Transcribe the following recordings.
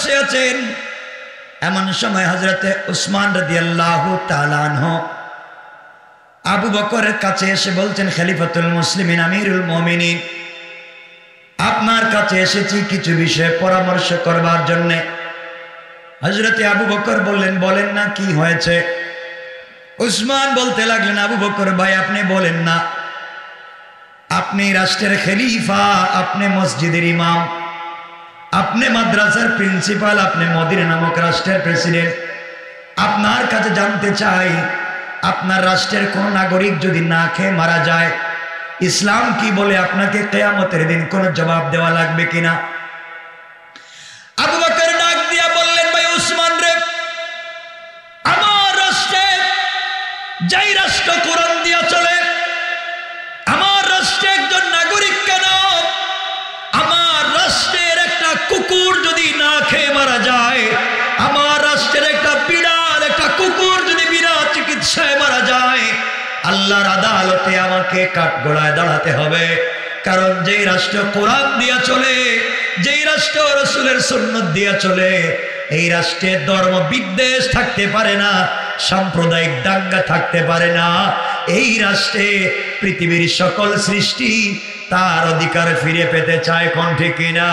বসে আছেন। এমন সময় হযরতে উসমান রাদিয়াল্লাহু তাআলা আনহু আবু বকরের কাছে এসে বলছেন, খলিফাতুল মুসলিমিন আমিরুল মুমিনিন, আপনার কাছে এসেছি কিছু বিষয়ে পরামর্শ করবার জন্য। হযরতে আবু বকর বললেন, বলেন না কি হয়েছে? উসমান বলতে লাগলেন, আবু বকর ভাই আপনি বলেন না, আপনি রাষ্ট্রের খলিফা, আপনি মসজিদের ইমাম, আপনি মাদ্রাসার প্রিন্সিপাল, আপনি মদিনা নামক রাষ্ট্রের প্রেসিডেন্ট। আপনার কাছে জানতে চাই, আপনার রাষ্ট্রের কোন নাগরিক যদি না খেয়ে মারা যায়, ইসলাম কি বলে আপনাকে কিয়ামতের দিন কোন জবাব দেওয়া লাগবে কিনা? আবু বকর ডাক দিয়া বললেন, ভাই উসমান রে, আমার রাষ্ট্রে, যেই রাষ্ট্র কোরআন দিয়া চলে, আমার রাষ্ট্রে একজন নাগরিক কেন, আমার রাষ্ট্রের একটা কুকুর যদি না খেয়ে মারা যায়, আমার রাষ্ট্রের একটা বিড়াল, একটা কুকুর যদি বিনা চিকিৎসায় মারা যায়, আল্লাহর আদালতে আমাকে কাঠগড়ায় দাঁড়াতে হবে। কারণ যেই রাষ্ট্র কোরআন দিয়া চলে, যেই রাষ্ট্র রাসূলের সুন্নাত দিয়া চলে, এই রাষ্ট্রে ধর্ম বিদ্বেষ থাকতে পারে না, সাম্প্রদায়িক দাঙ্গা থাকতে পারে না। এই রাষ্ট্রে পৃথিবীর সকল সৃষ্টি তার অধিকার ফিরে পেতে চায়। কোন ঠিক কিনা?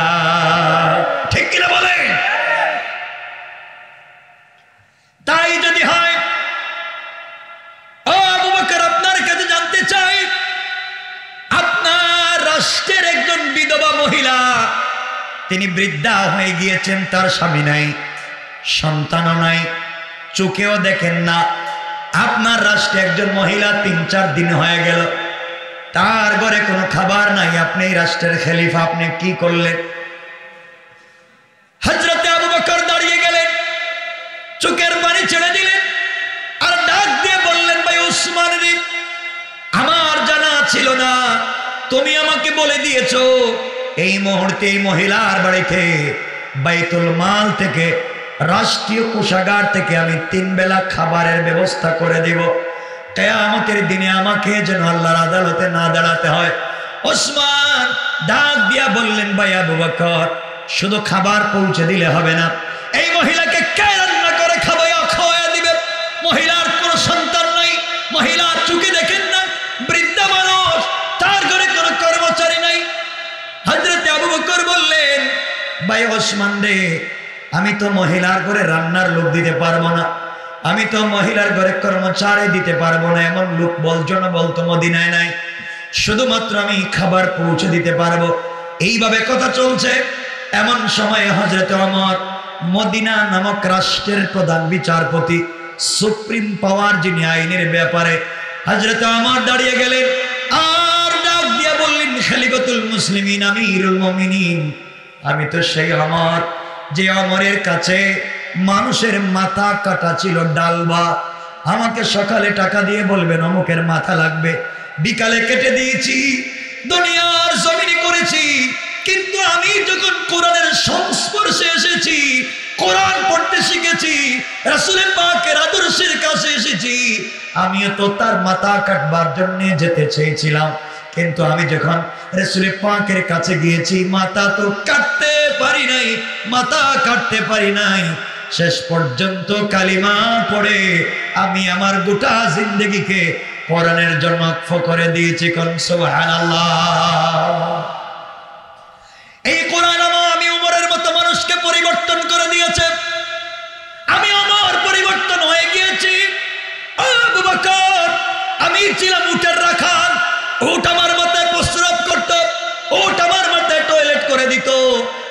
ঠিক কিনা বলেন? তাই যদি হয়, ও আবু বকর, আপনার কাছে জানতে চাই, আপনার রাষ্ট্রের একজন বিধবা মহিলা, তিনি বৃদ্ধা হয়ে গিয়েছেন, তার স্বামী নাই, সন্তানও নাই, চোখেও দেখেন না। আপনার রাষ্ট্রে একজন মহিলা ৩-৪ দিন হয়ে গেল, তার ঘরে কোনো খাবার নাই, আপনি এই রাষ্ট্রের খলিফা, আপনি কি করলেন? হযরতে আবু বকর দাঁড়িয়ে গেলেন, চোখের পানি ছেড়ে দিলেন, আর ডাক দিয়ে বললেন, ভাই উসমান রে, আমার জানা ছিল না, তুমি আমাকে বলে দিয়েছো এই মুহূর্তে এই মহিলার বাড়িতে বাইতুল মাল থেকে, রাষ্ট্রীয় কোষাগার থেকে আমি 3 বেলা খাবারের ব্যবস্থা করে দিব। কিয়ামতের দিনে আমাকে যেন আল্লাহর আদালতে না দাঁড়াতে হয়। ওসমান ডাক দিয়া বললেন, ভাই আবু বকর, শুধু খাবার পৌঁছে দিলে হবে না, এই মহিলাকে কে রান্না করে খাওয়াইয়া দিবে? মহিলার কোনো সন্তান নাই, মহিলা চোখে দেখেন না, বৃদ্ধা মানুষ, তার ঘরে কোনো কর্মচারী নাই। হযরতে আবু বকর বললেন, ভাই ওসমান রে, আমি তো মহিলার ঘরে রান্নার লোক দিতে পারবো না, আমি তো মহিলার ঘরে কর্মচারী দিতে পারবো না, এমন লোক বলতো মদিনায় নাই, শুধুমাত্র আমি খাবার পৌঁছে দিতে পারবো। এইভাবে কথা চলছে। এমন সময় হযরতে ওমর, মদিনা নামক রাষ্ট্রের প্রধান বিচারপতি, সুপ্রিম পাওয়ার যিনি আইনের ব্যাপারে, হযরতে ওমর দাঁড়িয়ে গেলেন, আর ডাক দিয়া বললেন, খলিফাতুল মুসলিমিন আমিরুল মুমিনিন, আমি তো সেই ওমর, যে ওমরের কাছে মানুষের মাথা কাটা ছিল ডালবা। আমাকে সকালে টাকা দিয়ে বলবেন অমুকের মাথা লাগবে, বিকালে কেটে দিয়েছি, দুনিয়ার জমিনে করেছি, কিন্তু আমি যখন কোরআনের সংস্পর্শে এসেছি, কোরআন পড়তে শিখেছি, রাসূল পাকের আদর্শের কাছে এসেছি, আমিও তো তার মাথা কাটবার জন্য যেতে চেয়েছিলাম, কিন্তু আমি যখন রাসূল পাকের কাছে গিয়েছি, মাথা তো কাটতে পারি নাই, মাথা কাটতে পারি নাই। শেষ পর্যন্ত কালিমা পড়ে আমি আমার গোটা জিন্দেগিকে কোরআনের জন্য ওয়াকফ করে দিয়েছি। কোন সুবহানাল্লাহ। এই কোরআন আমি ওমরের মতো মানুষকে পরিবর্তন করে দিয়েছে। আমি ওমর পরিবর্তন হয়ে গিয়েছি। আবু বকর, আমি ছিলাম উটের রাখাল, উট আমার মাথায় প্রস্রাব করত, উট আমার মাথায় টয়লেট করে দিত,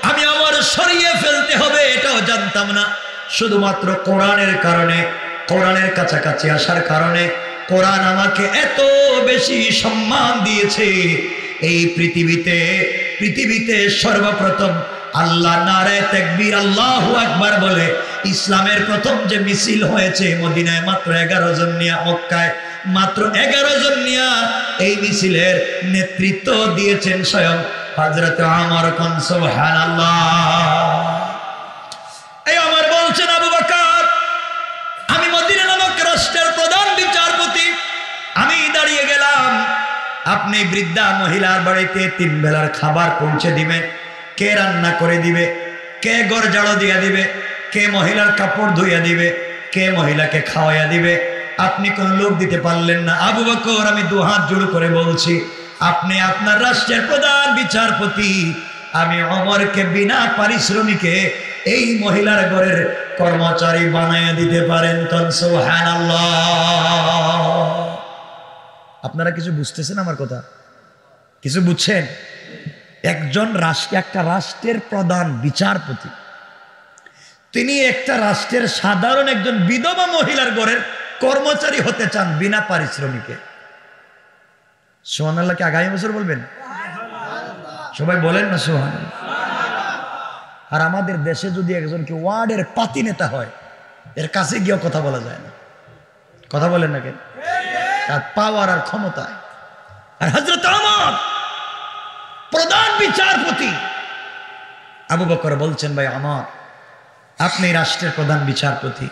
আমি আমার সরিয়ে ফেলতে হবে এটাও জানতাম না। শুধুমাত্র কোরআনের কারণে, কোরআনের কাছাকাছি আসার কারণে কোরআন আমাকে এত বেশি সম্মান দিয়েছে। এই পৃথিবীতে সর্বপ্রথম আল্লাহ নারে তাকবীর, আল্লাহু আকবার বলে ইসলামের প্রথম যে মিছিল হয়েছে মদিনায়, মাত্র 11 জন নিয়া, মক্কায় মাত্র 11 জন নিয়া এই মিছিলের নেতৃত্ব দিয়েছেন স্বয়ং হযরত ওমর। কোন সুবহানাল্লাহ। এই ওমর বলছেন, আবু বকর, আমি মদিনা নামক রাষ্ট্রের প্রধান বিচারপতি, আমি দাঁড়িয়ে গেলাম, আপনি বৃদ্ধা মহিলার বাড়িতে 3 বেলার খাবার পৌঁছে দিবেন, কে রান্না করে দিবে? কে ঘর ঝাড়ু দিয়া দিবে, কে মহিলার কাপড় ধুইয়া দিবে, কে মহিলাকে খাওয়াইয়া দিবে? আপনি কোন লোক দিতে পারলেন না। আবু বকর, আমি দুহাত জোড় করে বলছি, আপনি আপনার রাষ্ট্রের প্রধান বিচারপতি, আমি ওমরকে বিনা পারিশ্রমিকে এই মহিলার ঘরের কর্মচারী বানাইয়া দিতে পারেন। তখন সুবহানাল্লাহ। আপনারা কিছু বুঝতেছেন আমার কথা? কিছু বুঝছেন? একজন একটা রাষ্ট্রের প্রধান বিচারপতি, তিনি একটা রাষ্ট্রের সাধারণ একজন বিধবা মহিলার ঘরের কর্মচারী হতে চান বিনা পারিশ্রমিকে। সুবহানাল্লাহকে আগামী বছর বলবেন? সবাই বলেন না সুবহানাল্লাহ। আর আমাদের দেশে যদি একজনকে ওয়ার্ডের পাতি নেতা হয়, এর কাছে গিয়েও কথা বলা যায় না। কথা বলেন না কেন? তার পাওয়ার আর ক্ষমতায়। আর হযরত ওমর প্রধান বিচারপতি, আবু বকর বলছেন, ভাই ওমর, আপনি রাষ্ট্রের প্রধান বিচারপতি,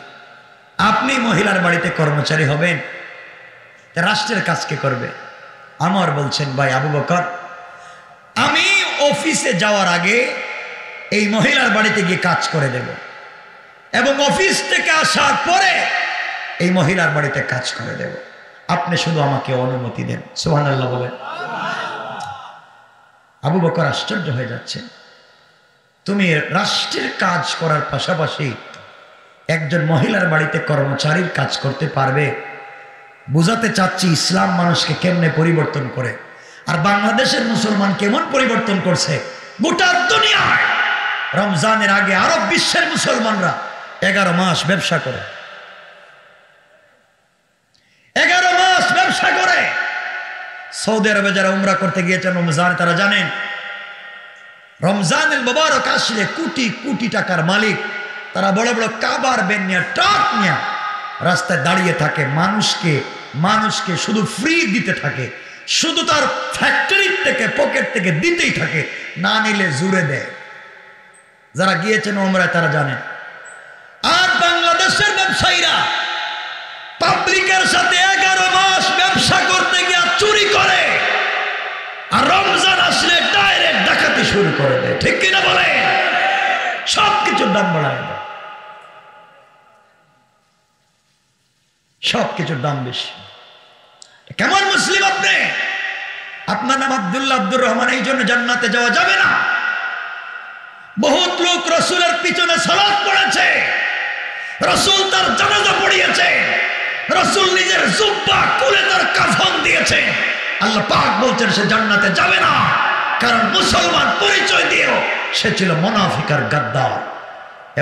আপনি মহিলার বাড়িতে কর্মচারী হবেন, রাষ্ট্রের কাজ কে করবে? ওমর বলছেন, ভাই আবু বকর, আমি অফিসে যাওয়ার আগে এই মহিলার বাড়িতে গিয়ে কাজ করে দেব, এবং অফিস থেকে আসার পরে এই মহিলার বাড়িতে কাজ করে দেব। আপনি শুধু আমাকে অনুমতি দেন। সুবহানাল্লাহ বলেন। আবু বকর আশ্চর্য হয়ে যাচ্ছে, তুমি রাষ্ট্রের কাজ করার পাশাপাশি একজন মহিলার বাড়িতে কর্মচারীর কাজ করতে পারবে? বুঝাতে চাচ্ছি ইসলাম মানুষকে কেমনে পরিবর্তন করে, আর বাংলাদেশের মুসলমান কেমন পরিবর্তন করছে। গোটা দুনিয়ায় রমজানের আগে আরব বিশ্বের মুসলমানরা 11 মাস ব্যবসা করে, 11 মাস ব্যবসা করে। সৌদি আরবে যারা উমরা করতে গিয়েছেন রমজান, তারা জানেন রমজানের মোবারক আসলে কোটি কোটি টাকার মালিক, তারা বড় বড় কাবার বেন নিয়ে, ট্রাক নিয়ে রাস্তায় দাঁড়িয়ে থাকে, মানুষকে শুধু ফ্রি দিতে থাকে, শুধু তার ফ্যাক্টরি থেকে পকেট থেকে দিতেই থাকে, না নিলে জুড়ে দেয়। যারা গিয়েছেন ওমরায় তারা জানেন। আর বাংলাদেশের ব্যবসায়ীরা পাবলিকের সাথে 11 মাস ব্যবসা করতে গিয়ে চুরি করে, আর রমজান আসলে ডাইরেক্ট ডাকাতি শুরু করে দেয়। ঠিক কিনা বলে? সবকিছুর দাম বাড়ায় দেয়, সবকিছুর দাম বেশি। কেমন মুসলিম আপনি? আপনার নাম আব্দুল্লাহ, আব্দুর রহমান, এই জন্য জান্নাতে যাওয়া যাবে না। বহুত লোক রসুলের পিছনে সালাত পড়েছে, রসুল তার জানাজা পড়িয়েছে, রসুল নিজের জুব্বা খুলে তার কাফন দিয়েছে। আল্লাহ পাক বলছেন সে জান্নাতে যাবে না, কারণ মুসলমান পরিচয় দিয়েও সে ছিল মুনাফিক আর গাদ্দার।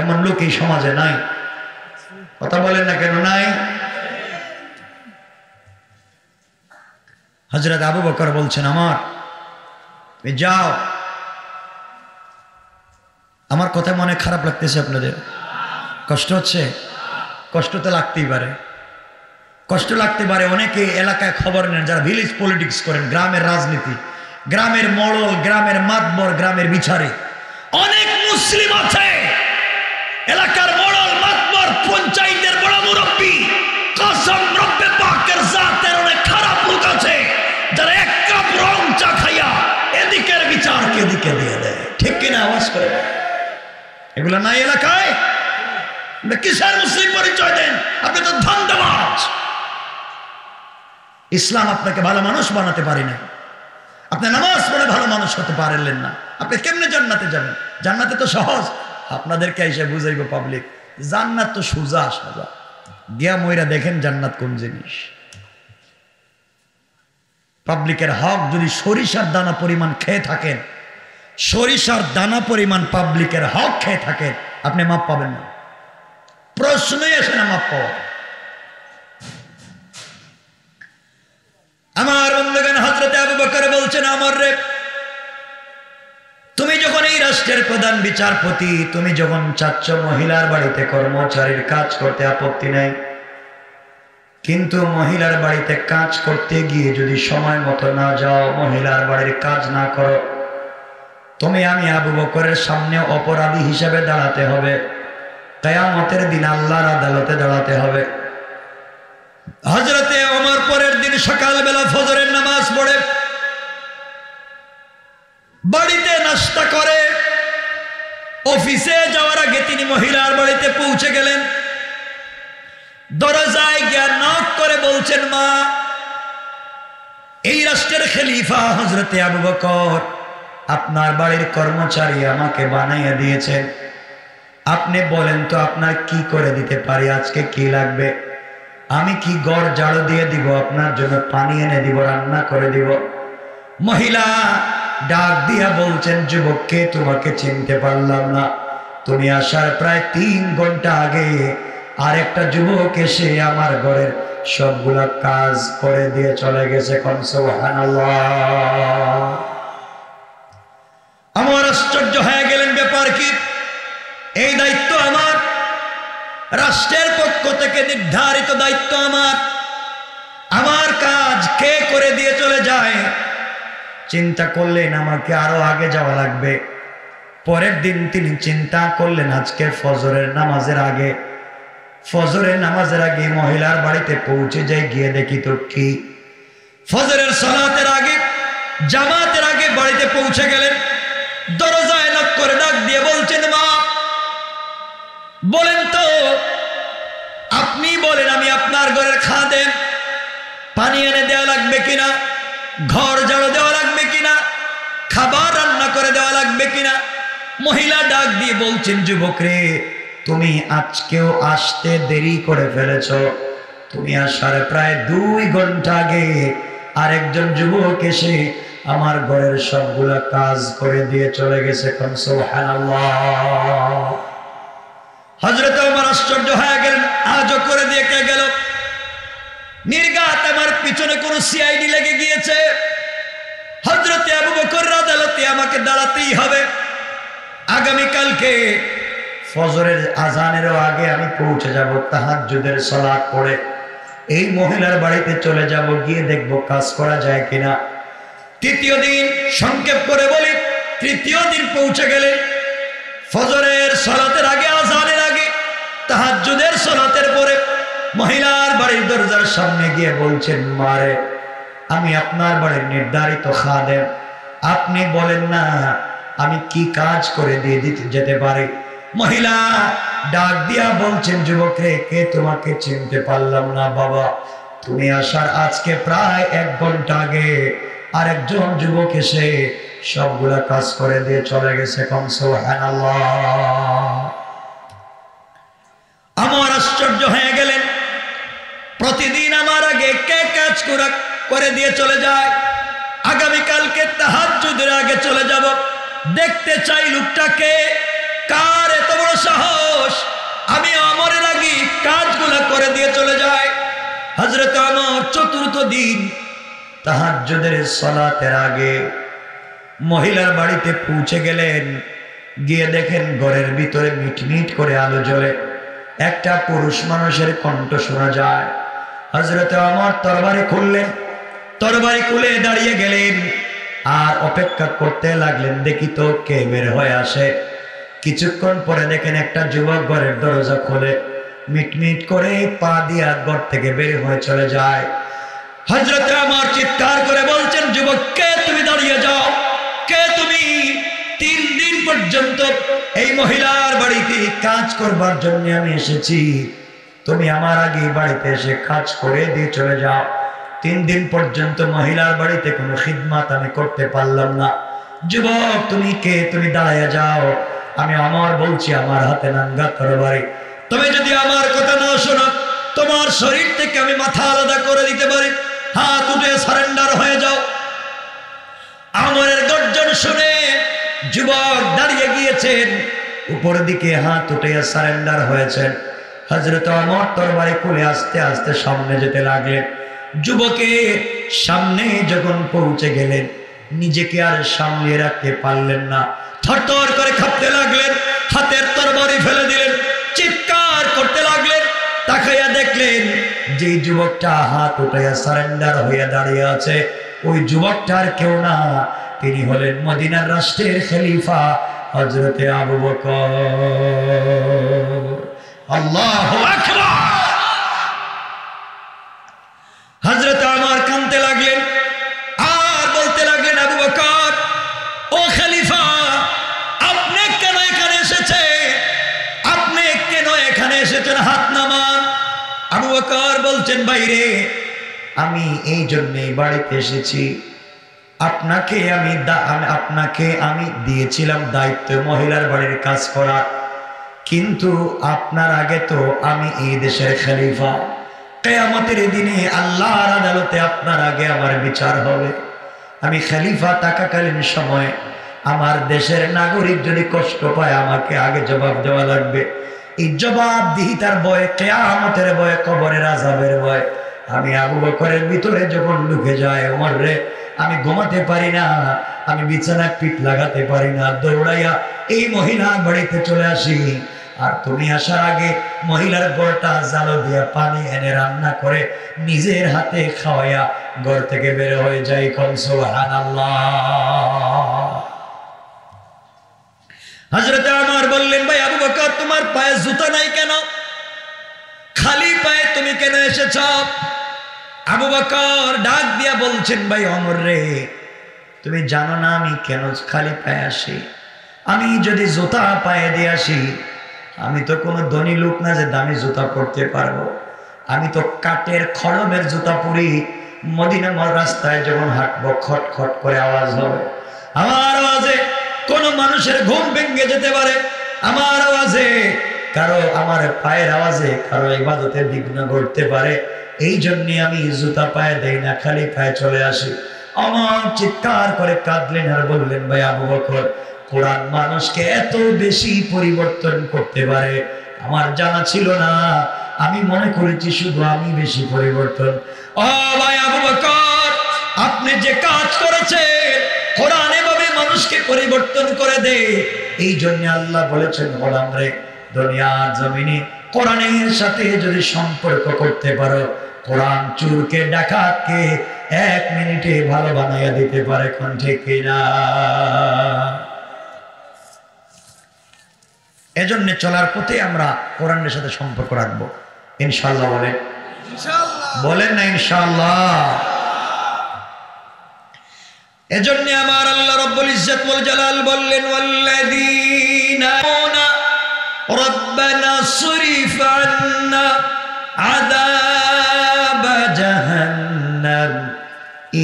এমন লোক এই সমাজে নাই। কথা বলেন না কেন নাই? হযরত আবু বকর বলছেন, আমার যাও। আমার কথা মনে খারাপ লাগতেছে আপনাদের? কষ্ট হচ্ছে? কষ্ট তো লাগতেই পারে, কষ্ট লাগতে পারে। অনেকে এলাকায় খবর নেন, যারা ভিলেজ পলিটিক্স করেন, গ্রামের রাজনীতি, গ্রামের মডল, গ্রামের মাতবর, গ্রামের বিচারে অনেক মুসলিম আছে। এলাকার মডল, মাতবর, পঞ্চায়েতের বড় মুরব্বী, কসম রব্বে পাকের জাতের অনেক খারাপ লোক আছে, যারা এক কাপ রং চা খাইয়া এদিকের বিচারকে এদিকে দিয়ে দেয়। ঠিক কিনা? আওয়াজ করে। এগুলো নাই এলাকায়? কিসের মুসলিম পরিচয় দেন? আপনি তো ধান্দাবাজ। ইসলাম আপনাকে ভালো মানুষ বানাতে পারি না। আপনি নামাজ পড়ে ভালো মানুষ হতে পারলেন না, আপনি কেমনে জান্নাতে যাবেন? জান্নাতে তো সহজ, আপনাদেরকে এসে বুঝাইব পাবলিক। জান্নাত তো সোজা সাজা, গিয়া মইরা দেখেন জান্নাত কোন জিনিস। পাবলিকের হক যদি সরিষার দানা পরিমাণ খেয়ে থাকেন, সরিষার দানা পরিমাণ পাবলিকের হক খেয়ে থাকেন, আপনি মাপ পাবেন না। প্রশ্নই আসে না মাপ পাওয়া। আমার বন্ধুগণ, হযরত আবু বকর বলছেন, আমর রে, তুমি যখন এই রাষ্ট্রের প্রধান বিচারপতি, তুমি যখন চাচ্ছ মহিলার বাড়িতে কর্মচারীর কাজ করতে আপত্তি নাই, কিন্তু মহিলার বাড়িতে কাজ করতে গিয়ে যদি সময় মতো না যাও, মহিলার বাড়ির কাজ না করো, তুমি আমি আবু বকরের সামনে অপরাধী হিসেবে দাঁড়াতে হবে, কিয়ামতের দিন আল্লাহর আদালতে দাঁড়াতে হবে। হযরতে ওমর পরের দিন সকালবেলা ফজরের নামাজ পড়ে বাড়িতে নাস্তা করে অফিসে যাওয়ার আগে তিনি মহিলার বাড়িতে পৌঁছে গেলেন। দরজায় গিয়ে নক করে বলছেন, মা, এই রাষ্ট্রের খলিফা হযরতে আবু বকর আপনার বাড়ির কর্মচারী আমাকে বানাইয়া দিয়েছেন। আপনি বলেন তো আপনার কি করে দিতে পারি, আজকে কি লাগবে? আমি কি ঘর ঝাড়ু দিয়ে দিব, আপনার জন্য পানি এনে দিব, রান্না করে দিব? মহিলা ডাক দিয়া বলছেন, যুবককে তোমাকে চিনতে পারলাম না। তুমি আসার প্রায় 3 ঘন্টা আগে আরেকটা যুবক এসে আমার ঘরের সবগুলা কাজ করে দিয়ে চলে গেছে। কোন সুবহানাল্লাহ। আমার আশ্চর্য হয়ে গেলেন, ব্যাপার কি? এই দায়িত্ব আমার, রাষ্ট্রের পক্ষ থেকে নির্ধারিত দায়িত্ব আমার, আমার কাজ কে করে দিয়ে চলে যায়? চিন্তা করলেন আমাকে আরো আগে যাওয়া লাগবে। পরের দিন তিনি চিন্তা করলেন আজকে ফজরের নামাজের আগে, ফজরের নামাজের আগে মহিলার বাড়িতে পৌঁছে যাই, গিয়ে দেখি তো কি। ফজরের সালাতের আগে, জামাতের আগে বাড়িতে পৌঁছে গেলেন। দরজায় নক করে ডাক দিয়ে বলছেন, মা, বলেন তো, আপনি বলেন আমি আপনার ঘরের খাদেম, পানি এনে দেওয়া লাগবে কিনা, ঘর ঝাড়ু দেওয়া লাগবে কিনা, খাবার রান্না করে দেওয়া লাগবে কিনা? মহিলা ডাক দিয়ে বলছেন, যুবক রে, তুমি আজকেও আসতে দেরি করে ফেলেছ। তুমি আসার প্রায় 2 ঘন্টা আগে আরেকজন যুবক এসে আমার ঘরের সবগুলা কাজ করে দিয়ে চলে গেছে। কোন সুবহানাল্লাহ। হযরত ওমর আশ্চর্য হয়ে গেলেন, আজও করে দিয়ে কে গেল? নির্ঘাত আমার পিছনে কোন সিআইডি লেগে গিয়েছে। হযরতে আবু বকর আদালতে আমাকে দাঁড়াতেই হবে। আগামীকালকে ফজরের আজানেরও আগে আমি পৌঁছে যাব, তাহাজ্জুদের সালাত পড়ে এই মহিলার বাড়িতে চলে যাব, গিয়ে দেখব কাজ করা যায় কিনা। তৃতীয় দিন, সংক্ষেপ করে বলি, তৃতীয় দিন পৌঁছে গেলে ফজরের সালাতের আগে, আজানের আগে, তাহাজ্জুদের সালাতের পরে মহিলার বাড়ির দরজার সামনে গিয়ে বলছেন, মারে, আমি আপনার বাড়ির নির্ধারিত খাদেম, আপনি বলেন না আমি কি কাজ করে দিয়ে যেতে পারি? মহিলা ডাক দিয়া বলছেন, যুবক রে, কে তোমাকে চিনতে পারলাম না বাবা। তুমি আসার আজকে প্রায় 1 ঘন্টা আগে আরেকজন যুবক এসে সবগুলা কাজ করে দিয়ে চলে গেছে। কোন সুবহানাল্লাহ। আমার আশ্চর্য হয়ে গেলেন, প্রতিদিন আমার আগে কে কাজ করে দিয়ে চলে যায়? আগামীকালকে তাহাজ্জুদের আগে চলে যাব, দেখতে চাই লোকটাকে, কার এত বড় সাহস আমি ওমরের আগে কাজগুলো করে দিয়ে চলে যায়। হযরত ওমর চতুর্থ দিন তাহাজ্জুদের সালাতের আগে মহিলার বাড়িতে পৌঁছে গেলেন। গিয়ে দেখেন ঘরের ভিতরে মিটমিট করে আলো জ্বলে, একটা পুরুষ মানুষের কণ্ঠ শোনা যায়। হযরত ওমর তরবারি খুললেন, তরবারি খুলে দাঁড়িয়ে গেলেন আর অপেক্ষা করতে লাগলেন, দেখি তো কে বের হয়ে আসে। কিছুক্ষণ পরে দেখেন একটা যুবক ঘরের দরজা খোলে, মিটমিট করে পা দিয়া ঘর থেকে বের হয়ে চলে যায়। হযরত ওমর চিৎকার করে বলছেন, যুবক, কে তুমি? দাঁড়িয়ে যাও, কে তুমি? 3 দিন পর্যন্ত এই মহিলার বাড়িতে কাজ করবার জন্য আমি এসেছি, তুমি আমার আগে বাড়িতে এসে কাজ করে দিয়ে চলে যাও। 3 দিন পর্যন্ত মহিলার বাড়িতে কোনো খিদমত আমি করতে পারলাম না। যুবক, তুমি কে? তুমি দাঁড়িয়ে যাও। আমি ওমর বলছি, আমার হাতে নাঙ্গা তরবারি, তুমি যদি আমার কথা না শোনো, তোমার শরীর থেকে আমি মাথা আলাদা করে দিতে পারি। হাত উঠে সারেন্ডার হয়ে যাও। ওমরের গর্জন শুনে যুবক দাঁড়িয়ে গিয়েছেন, উপর দিকে হাত উঠে সারেন্ডার হয়েছেন। হযরত ওমর তরবারি খুলে আস্তে আস্তে সামনে যেতে লাগলেন। যুবকের সামনে যখন পৌঁছে গেলেন, নিজেকে আর সামলে রাখতে পারলেন না, থরথর করে কাঁপতে লাগলেন, হাতের তরবারি ফেলে দিলেন, চিৎকার করতে লাগলেন। তাকাইয়া দেখলেন যে যুবকটা হাত উঠাইয়া সারেন্ডার হইয়া দাঁড়িয়ে আছে, ওই যুবকটার কেউ না, তিনি হলেন মদিনার রাষ্ট্রের খলিফা হযরতে আবু বকর। আল্লাহু আকবার। হযরত ওমর কাঁদতে লাগলেন আর বলতে লাগলেন, আবু বকর, ও খলিফা, আপনি কেন এখানে এসেছেন? বকর বলছেন ভাইরে আমি এই জন্যই বাড়িতে এসেছি, আপনাকে আমি দিয়েছিলাম দায়িত্ব মহিলার বাড়ির কাজ করা, কিন্তু আপনার আগে তো আমি এই দেশের খলিফা, কিয়ামতের দিনে আল্লাহর আদালতে আপনার আগে আমার বিচার হবে। আমি খলিফা থাকাকালীন সময় আমার দেশের নাগরিক যদি কষ্ট পায় আমাকে আগে জবাব দেওয়া লাগবে। এই জবাবদিহিতার ভয়ে, কিয়ামতের ভয়ে, কবরের আযাবের ভয়ে আমি আবু বকরের ভিতরে যখন ঢুকে যায়, ওমর রে আমি ঘুমাতে পারি না, আমি বিছানায় পিঠ লাগাতে পারি না, দৌড়াইয়া এই মহিলার বাড়িতে চলে আসি। আর তুমি আসার আগে মহিলার ঘরটা জালো দিয়া পানি এনে রান্না করে নিজের হাতে খাওয়াইয়া ঘর থেকে বের হয়ে যাই। কোন সুবহানাল্লাহ। হযরত ওমর বললেন ভাই আবু বকর তোমার পায়ে জুতা নাই কেন, খালি পায়ে তুমি কেন এসেছ? আবু বকর ডাক দিয়া বলছেন ভাই ওমর রে তুমি জানো না আমি কেন খালি পায়ে আসি? আমি যদি জুতা পায়ে দিয়ে আসি, আমি তো কোনো ধনী লোক না যে দামি জুতা পরতে পারবো, আমি তো কাঠের খড়মের জুতা পরি। মদিনা রাস্তায় যখন হাঁটবো খট খট করে আওয়াজ হবে, আমার আওয়াজে কোন মানুষের ঘুম ভেঙে যেতে পারে, আমার আওয়াজে আমার পায়ের আওয়াজে কারো ইবাদতে বিঘ্ন ঘটতে পারে। এই জন্য আমি জুতা পায়ে দেই না, খালি পায়ে চলে আসি। আমার চিৎকার করে কাঁদলেন আর বললেন ভাই আবু বকর কোরআন মানুষকে এত বেশি পরিবর্তন করতে পারে আমার জানা ছিল না, আমি মনে করেছি শুধু আমি বেশি পরিবর্তন। ও ভাই আবু বকর আপনি যে কাজ করেছেন কোরআন এভাবে মানুষকে পরিবর্তন করে দেয়। এই জন্য আল্লাহ বলেছেন গোলাম রে দুনিয়ার জমিনে কোরআনের সাথে যদি সম্পর্ক করতে পারো, কোরআন চুরকে ডাকাতকে 1 মিনিটে ভালো বানাইয়া দিতে পারে। কোন ঠিক কিনা? এজন্য চলার পথে আমরা কোরআনের সাথে সম্পর্ক রাখবো ইনশাআল্লাহ। বলেন বলেন না ইনশাআল্লাহ। এজন্য আমার আল্লাহ রাব্বুল ইজ্জত ওয়াল জালাল বললেন ওয়াল্লাযীনা রব্বানা সরিফ আন্না আযাব জাহান্নাম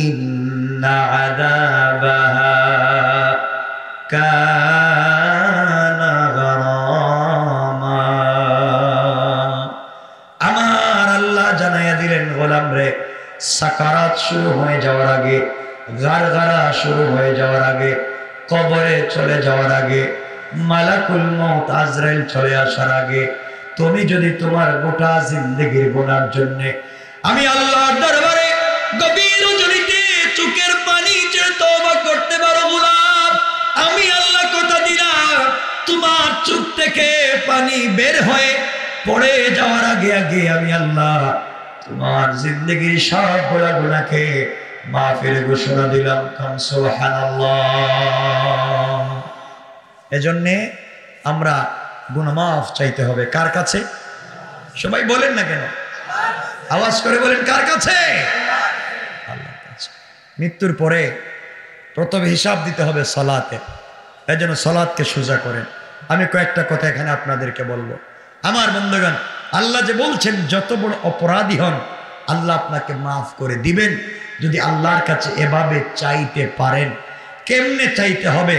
ইন্না আযাবাহা কানা গারামা। আমার আল্লাহ জানাইয়া দিলেন গোলাম রে সাকারাত শুরু হয়ে যাওয়ার আগে, গারগারা শুরু হয়ে যাওয়ার আগে, কবরে চলে যাওয়ার আগে, মালাকুল মউত আজরাইল চলে আসার আগে তুমি যদি তোমার গোটা জিন্দেগির গুনার জন্য আমি আল্লাহর দরবারে গভীর রজনীতে চোখের পানি ছেড়ে তওবা করতে পারো গোলাম, আমি আল্লাহ কথা দিলাম তোমার চোখ থেকে পানি বের হয়ে পড়ে যাওয়ার আগে আগে আমি আল্লাহ তোমার জিন্দেগির সব গুনাহকে মাফের ঘোষণা দিলাম। কাম সুবহানাল্লাহ। এজন্যে আমরা গুনাহ মাফ চাইতে হবে কার কাছে? সবাই বলেন না কেন, আওয়াজ করে বলেন কার কাছে? আল্লাহর কাছে। মৃত্যুর পরে প্রথমে হিসাব দিতে হবে সালাতের, এজন্য সালাতকে সোজা করেন। আমি কয়েকটা কথা এখানে আপনাদেরকে বলবো। আমার বন্ধুগণ আল্লাহ যে বলছেন যত বড় অপরাধী হন আল্লাহ আপনাকে মাফ করে দিবেন যদি আল্লাহর কাছে এভাবে চাইতে পারেন। কেমনে চাইতে হবে,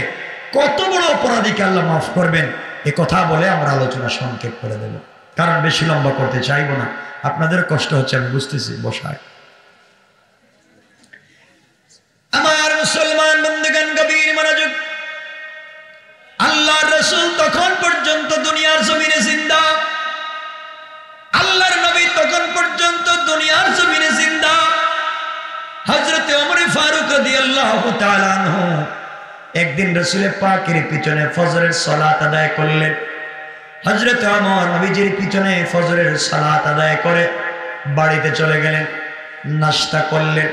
কত বড় অপরাধীকে আল্লাহ মাফ করবেন, এ কথা বলে আমরা আলোচনা সংক্ষেপ করে দেব, কারণ বেশি লম্বা করতে চাইবো না। আপনাদের কষ্ট হচ্ছে আমি বুঝতেছি, বসায়। আমার মুসলমান বন্ধুগণ গভীর মনোযোগ, আল্লাহর রাসূল তখন পর্যন্ত দুনিয়ার জমিনে জিন্দা, আল্লাহর নবী তখন পর্যন্ত দুনিয়ার জমিনে জিন্দা। হযরত ওমর ফারুক রাদিয়াল্লাহু তাআলা আনহু একদিন রাসূল পাকের পিছনে ফজরের সালাত আদায় করলেন। হযরত ওমর নবীজির পিছনে ফজরের সালাত আদায় করে বাড়িতে চলে গেলেন, নাস্তা করলেন,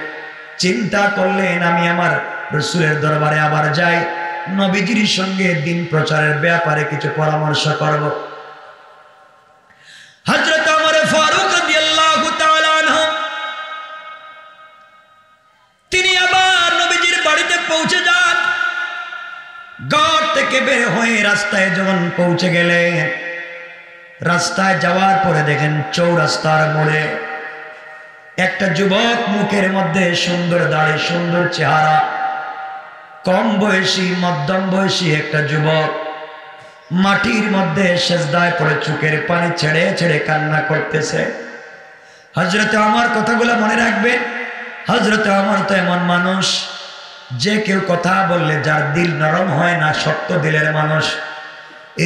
চিন্তা করলেন আমি আমার রাসূলের দরবারে আবার যাই, নবীজির সঙ্গে দিন প্রচারের ব্যাপারে কিছু পরামর্শ করব। হযরত ওমর ফারুক রাদিয়াল্লাহু তাআলা আনহু তিনি আবার নবীজির বাড়িতে পৌঁছে যান। ঘর থেকে বের হয়ে রাস্তায় যখন পৌঁছে গেলেন, রাস্তায় যাওয়ার পরে দেখেন চৌরাস্তার মোড়ে একটা যুবক, মুখের মধ্যে সুন্দর দাড়ি, সুন্দর চেহারা, কম বয়সী মধ্যম বয়সী একটা যুবক মাটির মধ্যে সেজদায় পড়ে চোখের পানি ছেড়ে ছেড়ে কান্না করতেছে। হযরতে ওমর কথাগুলো মনে রাখবেন। হযরতে ওমর তো এমন মানুষ যে কেউ কথা বললে যার দিল নরম হয় না, শক্ত দিলের মানুষ।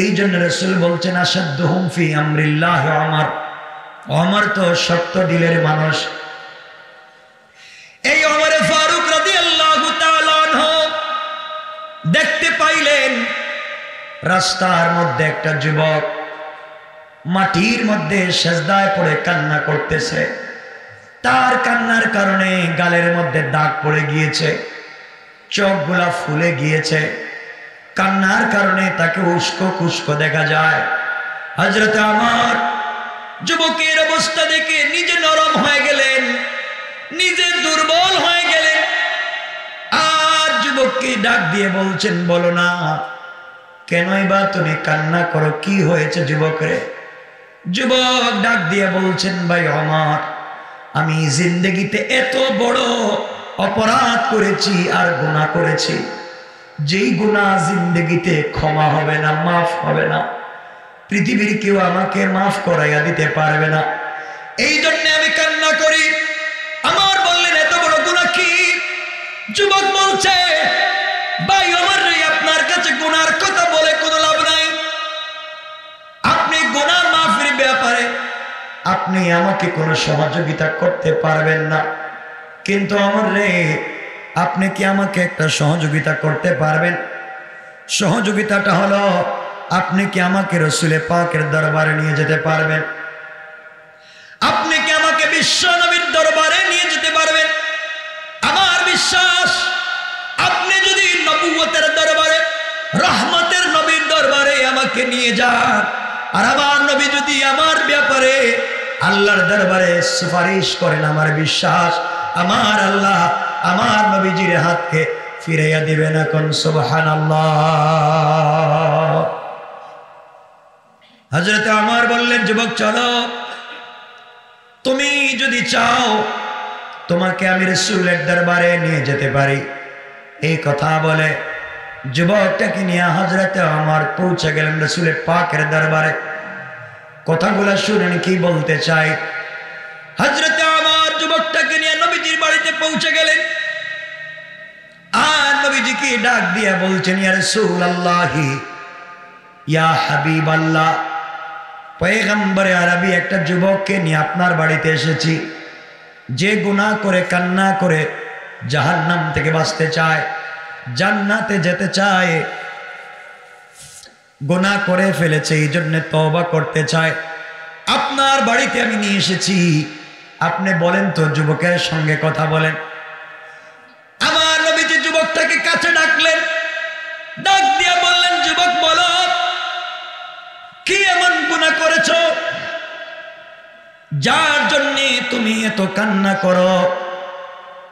এই জন্য রাসূল বলছেন আশাদ্দুহুম ফি আমরিল্লাহ ওমর। ওমর তো শক্ত দিলের মানুষ। এই ওমর ফারুক রাদিয়াল্লাহু তাআলা আনহু দেখতে পাইলেন রাস্তার মধ্যে একটা যুবক মাটির মধ্যে সেজদায় পড়ে কান্না করতেছে। তার কান্নার কারণে গালের মধ্যে দাগ পড়ে গিয়েছে, চোখগুলা ফুলে গিয়েছে। কান্নার কারণে তাকে উস্কো খুস্কো দেখা যায়। হযরত ওমর যুবকের অবস্থা দেখে নিজে নরম হয়ে গেলেন, নিজে দুর্বল হয়ে গেলেন। আর যুবককে ডাক দিয়ে বলছেন, বলো না কেনই বা তুমি কান্না করো, কি হয়েছে যুবকরে? যুবক ডাক দিয়ে বলছেন, ভাই ওমর, আমি জিন্দেগিতে এত বড় অপরাধ করেছি আর গুনাহ করেছি, যেই গুনাহ জিন্দেগিতে ক্ষমা হবে না, মাফ হবে না। পৃথিবীর কেউ আমাকে মাফ করাইয়া দিতে পারবে না, এই জন্য আমি কান্না করি। আমার বললেন, এত বড় গুনাহ কি? যুবক বলছে, ভাই ওমর রে, আপনার কাছে গুনার কথা বলে কোনো লাভ নাই। আপনি গুনাহ মাফের ব্যাপারে আপনি আমাকে কোনো সহযোগিতা করতে পারবেন না, কিন্তু ওমর রে, আপনি কি আমাকে একটা সহযোগিতা করতে পারবেন? সহযোগিতাটা হলো, আপনি কি আমাকে রাসূল পাকের দরবারে নিয়ে যেতে পারবেন? আপনি কি আমাকে বিশ্ব নবীর দরবারে নিয়ে যেতে পারবেন? আমার বিশ্বাস, আপনি যদি নবুয়তের দরবারে, রহমতের নবীর দরবারে আমাকে নিয়ে যান, আর আমার নবী যদি আমার ব্যাপারে আল্লাহর দরবারে সুপারিশ করেন, আমার বিশ্বাস আমার আল্লাহ আমার নবীজির হাতকে ফিরাইয়া দিবেন। এখন সুবহানাল্লাহ। হযরত ওমর বললেন, যুবক চলো, তুমি যদি চাও তোমাকে আমি রাসূলের দরবারে নিয়ে যেতে পারি। এই কথা বলে যুবকটাকে নিয়ে হযরত ওমর পৌঁছে গেলেন রাসূল পাকের দরবারে। কথাগুলো শুনেন কি বলতে চাই। হযরত ওমর যুবকটাকে নিয়ে নবীজির বাড়িতে পৌঁছে গেলেন, আর নবীজিকে ডাক দিয়ে বলছেন, ইয়া রাসূলুল্লাহি, ইয়া হাবিবাল্লাহ, পয়গম্বরে আরবি একটা যুবককে নিয়ে আপনার বাড়িতে এসেছি, যে গুনাহ করে কান্না করে জাহান্নাম থেকে বাঁচতে চায়, জান্নাতে যেতে চায়, গুনাহ করে ফেলেছে, এই জন্য তওবা করতে চায়। আপনার বাড়িতে আমি নিয়ে এসেছি, আপনি বলেন তো যুবকের সঙ্গে কথা বলেন। আমার নবীজি যুবকটাকে কাছে ডাকলেন, ডাক দিয়ে বললেন, যুবক বলো, কি এমন গুনাহ করেছো যার জন্য তুমি এত কান্না করো?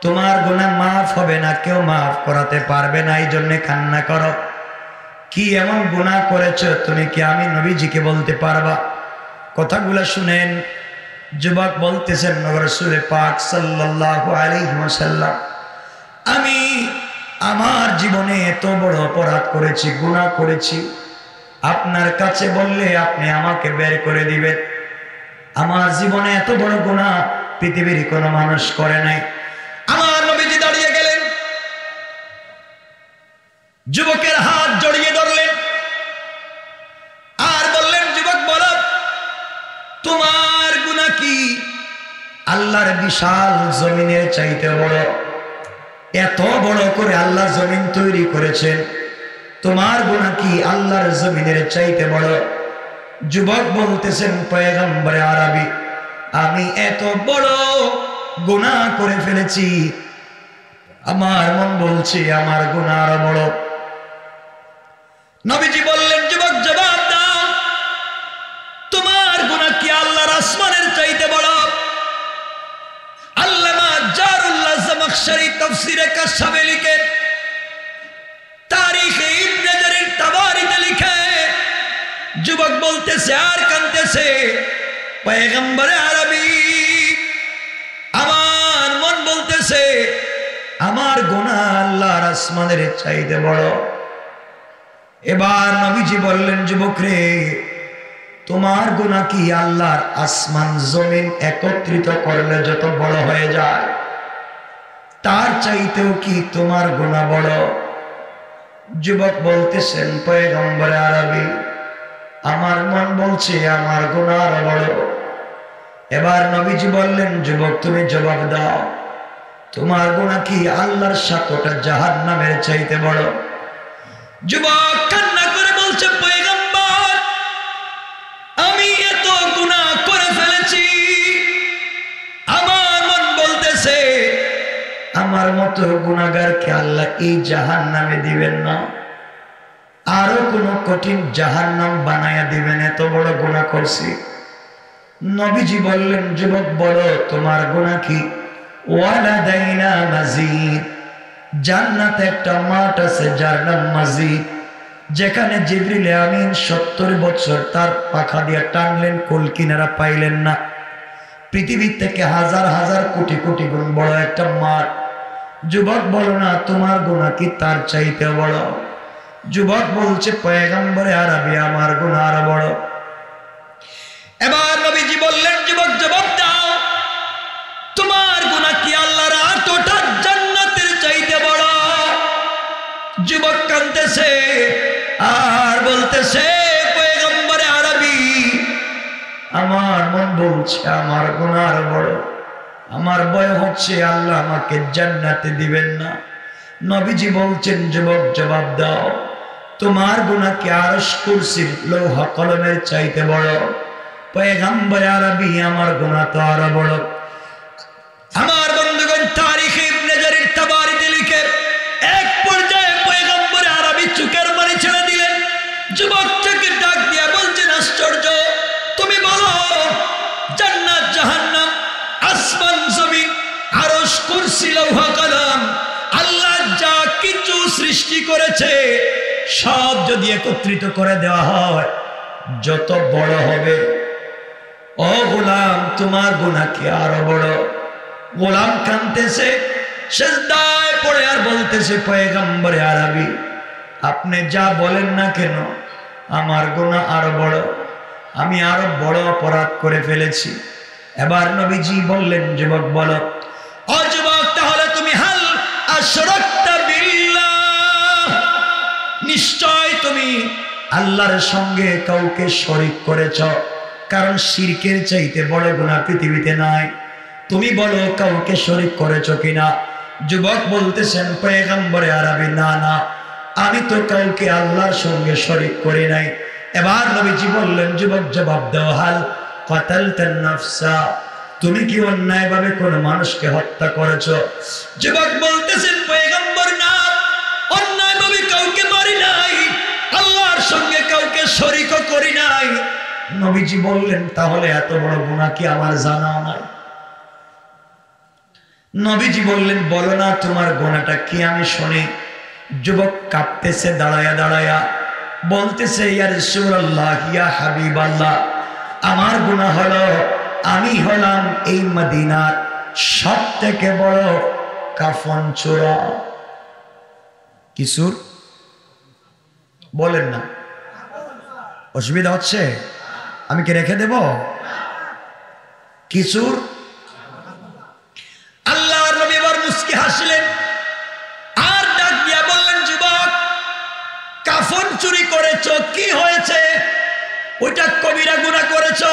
তোমার গুনাহ মাফ হবে না, কেউ মাফ করাতে পারবে না, এই জন্য কান্না করো। কি এমন গুনাহ করেছো তুমি, কি আমি নবীজিকে বলতে পারবা? কথাগুলো শুনেন। যুবক বলতেছেন, রাসূল পাক সাল্লাল্লাহু আলাইহি ওয়াসাল্লাম, আমি আমার জীবনে এত বড় অপরাধ করেছি, গুনাহ করেছি, আপনার কাছে বললে আপনি আমাকে বের করে দিবেন। আমার জীবনে এত বড় গুনাহ পৃথিবীর কোনো মানুষ করে নাই। আমার নবীজি দাঁড়িয়ে গেলেন, যুবকের হাত জড়িয়ে ধরলেন, আর বললেন, যুবক বলো, তোমার গুনাহ কি আল্লাহর বিশাল জমিনের চাইতে বড়? এত বড় করে আল্লাহ জমিন তৈরি করেছেন, তোমার গুনাহ কি আল্লাহর জমিনের চাইতে বড়? যুবক বলতেছেন, পয়গম্বরে আরবি, আমি এত বড় গুনাহ করে ফেলেছি, আমার মন বলছে আমার গুনাহ আরো বড়। নবীজি বললেন, যুবক জবাব দাও, তোমার গুনাহ কি আল্লাহর আসমানের চাইতে বড়? আল্লামা জারুল্লাহ জামাখশরী তাফসীরে কাশফে লিখেন, তারিখে ইবনে জারীর তাবারিতে লিখে, যুবক যুবক বলতেছে আর কাঁদতেছে, পয়গম্বরে আরবি আমার মন বলতেছে আমার গুনাহ আল্লাহর আসমানের চাইতে বড়। এবার নবীজি বললেন, যুবক রে, তোমার গুনাহ কি আল্লাহর আসমান জমিন একত্রিত করলে যত বড় হয়ে যায় তার চাইতেও কি তোমার গুনাহ বড়? যুবক বলতেছেন, পয়গম্বরে আরবি আমার মন বলছে আমার গুনাহ আরো বড়। এবার নবীজি বললেন, যুবক তুমি জবাব দাও, তোমার গুনাহ কি আল্লাহর 7টা জাহান্নামের চাইতে বড়? যুবক কান্না করে বলছে, পয়গম্বর আমি এত গুনাহ করে ফেলেছি, আমার মন বলতেছে আমার মতো গুনাহগারকে আল্লাহ এই জাহান্নামে দিবেন না, আরো কোন কঠিন জাহান্নাম বানায়া দিবেন, এত বড় গুনাহ করছি। নবীজি বললেন, যুবক বলো তোমার গুনাহ কি? ওয়ালাদাইনা মাজিদ, জান্নাতে একটা মাঠ আছে যার নাম মাজিদ, যেখানে জিবরিল আমিন 70 বছর তার পাখা দিয়ে টানলেন, কুল কিনারা পাইলেন না। পৃথিবীর থেকে হাজার হাজার কোটি কোটি গুণ বড় একটা মাঠ। যুবক বলো না তোমার গুনাহ কি তার চাইতে বড়? যুবক বলছে, পয়গম্বরে আরবি আমার গুনাহ আরো বড়। এবার নবীজি বললেন, যুবক জবাব দাও, তোমার গুনাহ কি আল্লাহর 8টা জান্নাতের চাইতে বড়? যুবক কাঁদতেছে আর বলতেছে, পয়গম্বরে আরবি আমার মন বলছে আমার গুনাহ আরো বড়, আমার ভয় হচ্ছে আল্লাহ আমাকে জান্নাতে দিবেন না। নবীজি বলছেন, যুবক জবাব দাও, তোমার গুনাহ কি আরশ কুরসির লৌহ কলমের চাইতে বড়? পয়গম্বর আরবি আমার গুনাহ তো আরো বড়। আমার বন্ধুগণ, তারিখে ইবনে জারির তাবারিতে লিখে এক পর্যায়ে পয়গম্বর আরবি চোখের পানি ছেড়ে দিলেন। যুবকটাকে ডাক দিয়া বলছেন, আশ্চর্য, তুমি বলো জান্নাত জাহান্নাম আসমান জমিন আরশ কুরসি লৌহ কলম আল্লাহ যা কিছু সৃষ্টি করেছে সব যদি একত্রিত করে দেওয়া হয় যত বড় হবে। ও গোলাম, তোমার গুনাহ কি আরো বড়? গোলাম কাঁদতেছে, সিজদায় পড়ে আর বলতেছে, পয়গম্বরে আরবি আপনি যা বলেন না কেন আমার গুনাহ আরো বড়, আমি আরো বড় অপরাধ করে ফেলেছি। এবার নবীজি বললেন, যুবক বলো। ও যুবক, তাহলে তুমি হাল আশরাকতা বিল্লাহ, নিশ্চয় তুমি আল্লাহর সঙ্গে কাউকে শরীক করেছ, কারণ শিরকের চাইতে বড় গুনাহ পৃথিবীতে নাই। তুমি বলো কাউকে শরীক করেছো কিনা? যুবক বলতেছেন, পয়গম্বরে আরবি না না, আমি তো কাউকে আল্লাহর সঙ্গে শরীক করি নাই। এবার নবীজি বললেন, যুবক জবাব দাও, হাল কাতালতান নাফসা, তুমি কি অন্যায়ভাবে কোন মানুষকে হত্যা করেছো? যুবক বলতেছেন, পয়গম্বর না, অন্যায়ভাবে কাউকে মারি নাই, আল্লাহর সঙ্গে কাউকে শরীকও করি নাই। নবীজি বললেন, তাহলে এত বড় গুনাহ কি আমার জানা নাই? নবীজি বললেন, বলো না তোমার গুনাহটা কি আমি শুনি। যুবক কাঁপতেছে, দাঁড়ায়া দাঁড়ায়া বলতেছে, ইয়া রাসূলুল্লাহ, ইয়া হাবিবাল্লাহ, আমার গুনাহ হলো আমি হলাম এই মদিনার সবথেকে বড় কাফন চোরা। কিসুর বলেন না, অসুবিধা হচ্ছে? আমি কি রেখে দেব? কিসুর? আল্লাহর নবী এবার মুস্কি হাসলেন আর ডাক দিয়া বললেন, যুবক কাফন চুরি করেছো, কি হয়েছে? ওইটা কবিরা গুনাহ করেছো,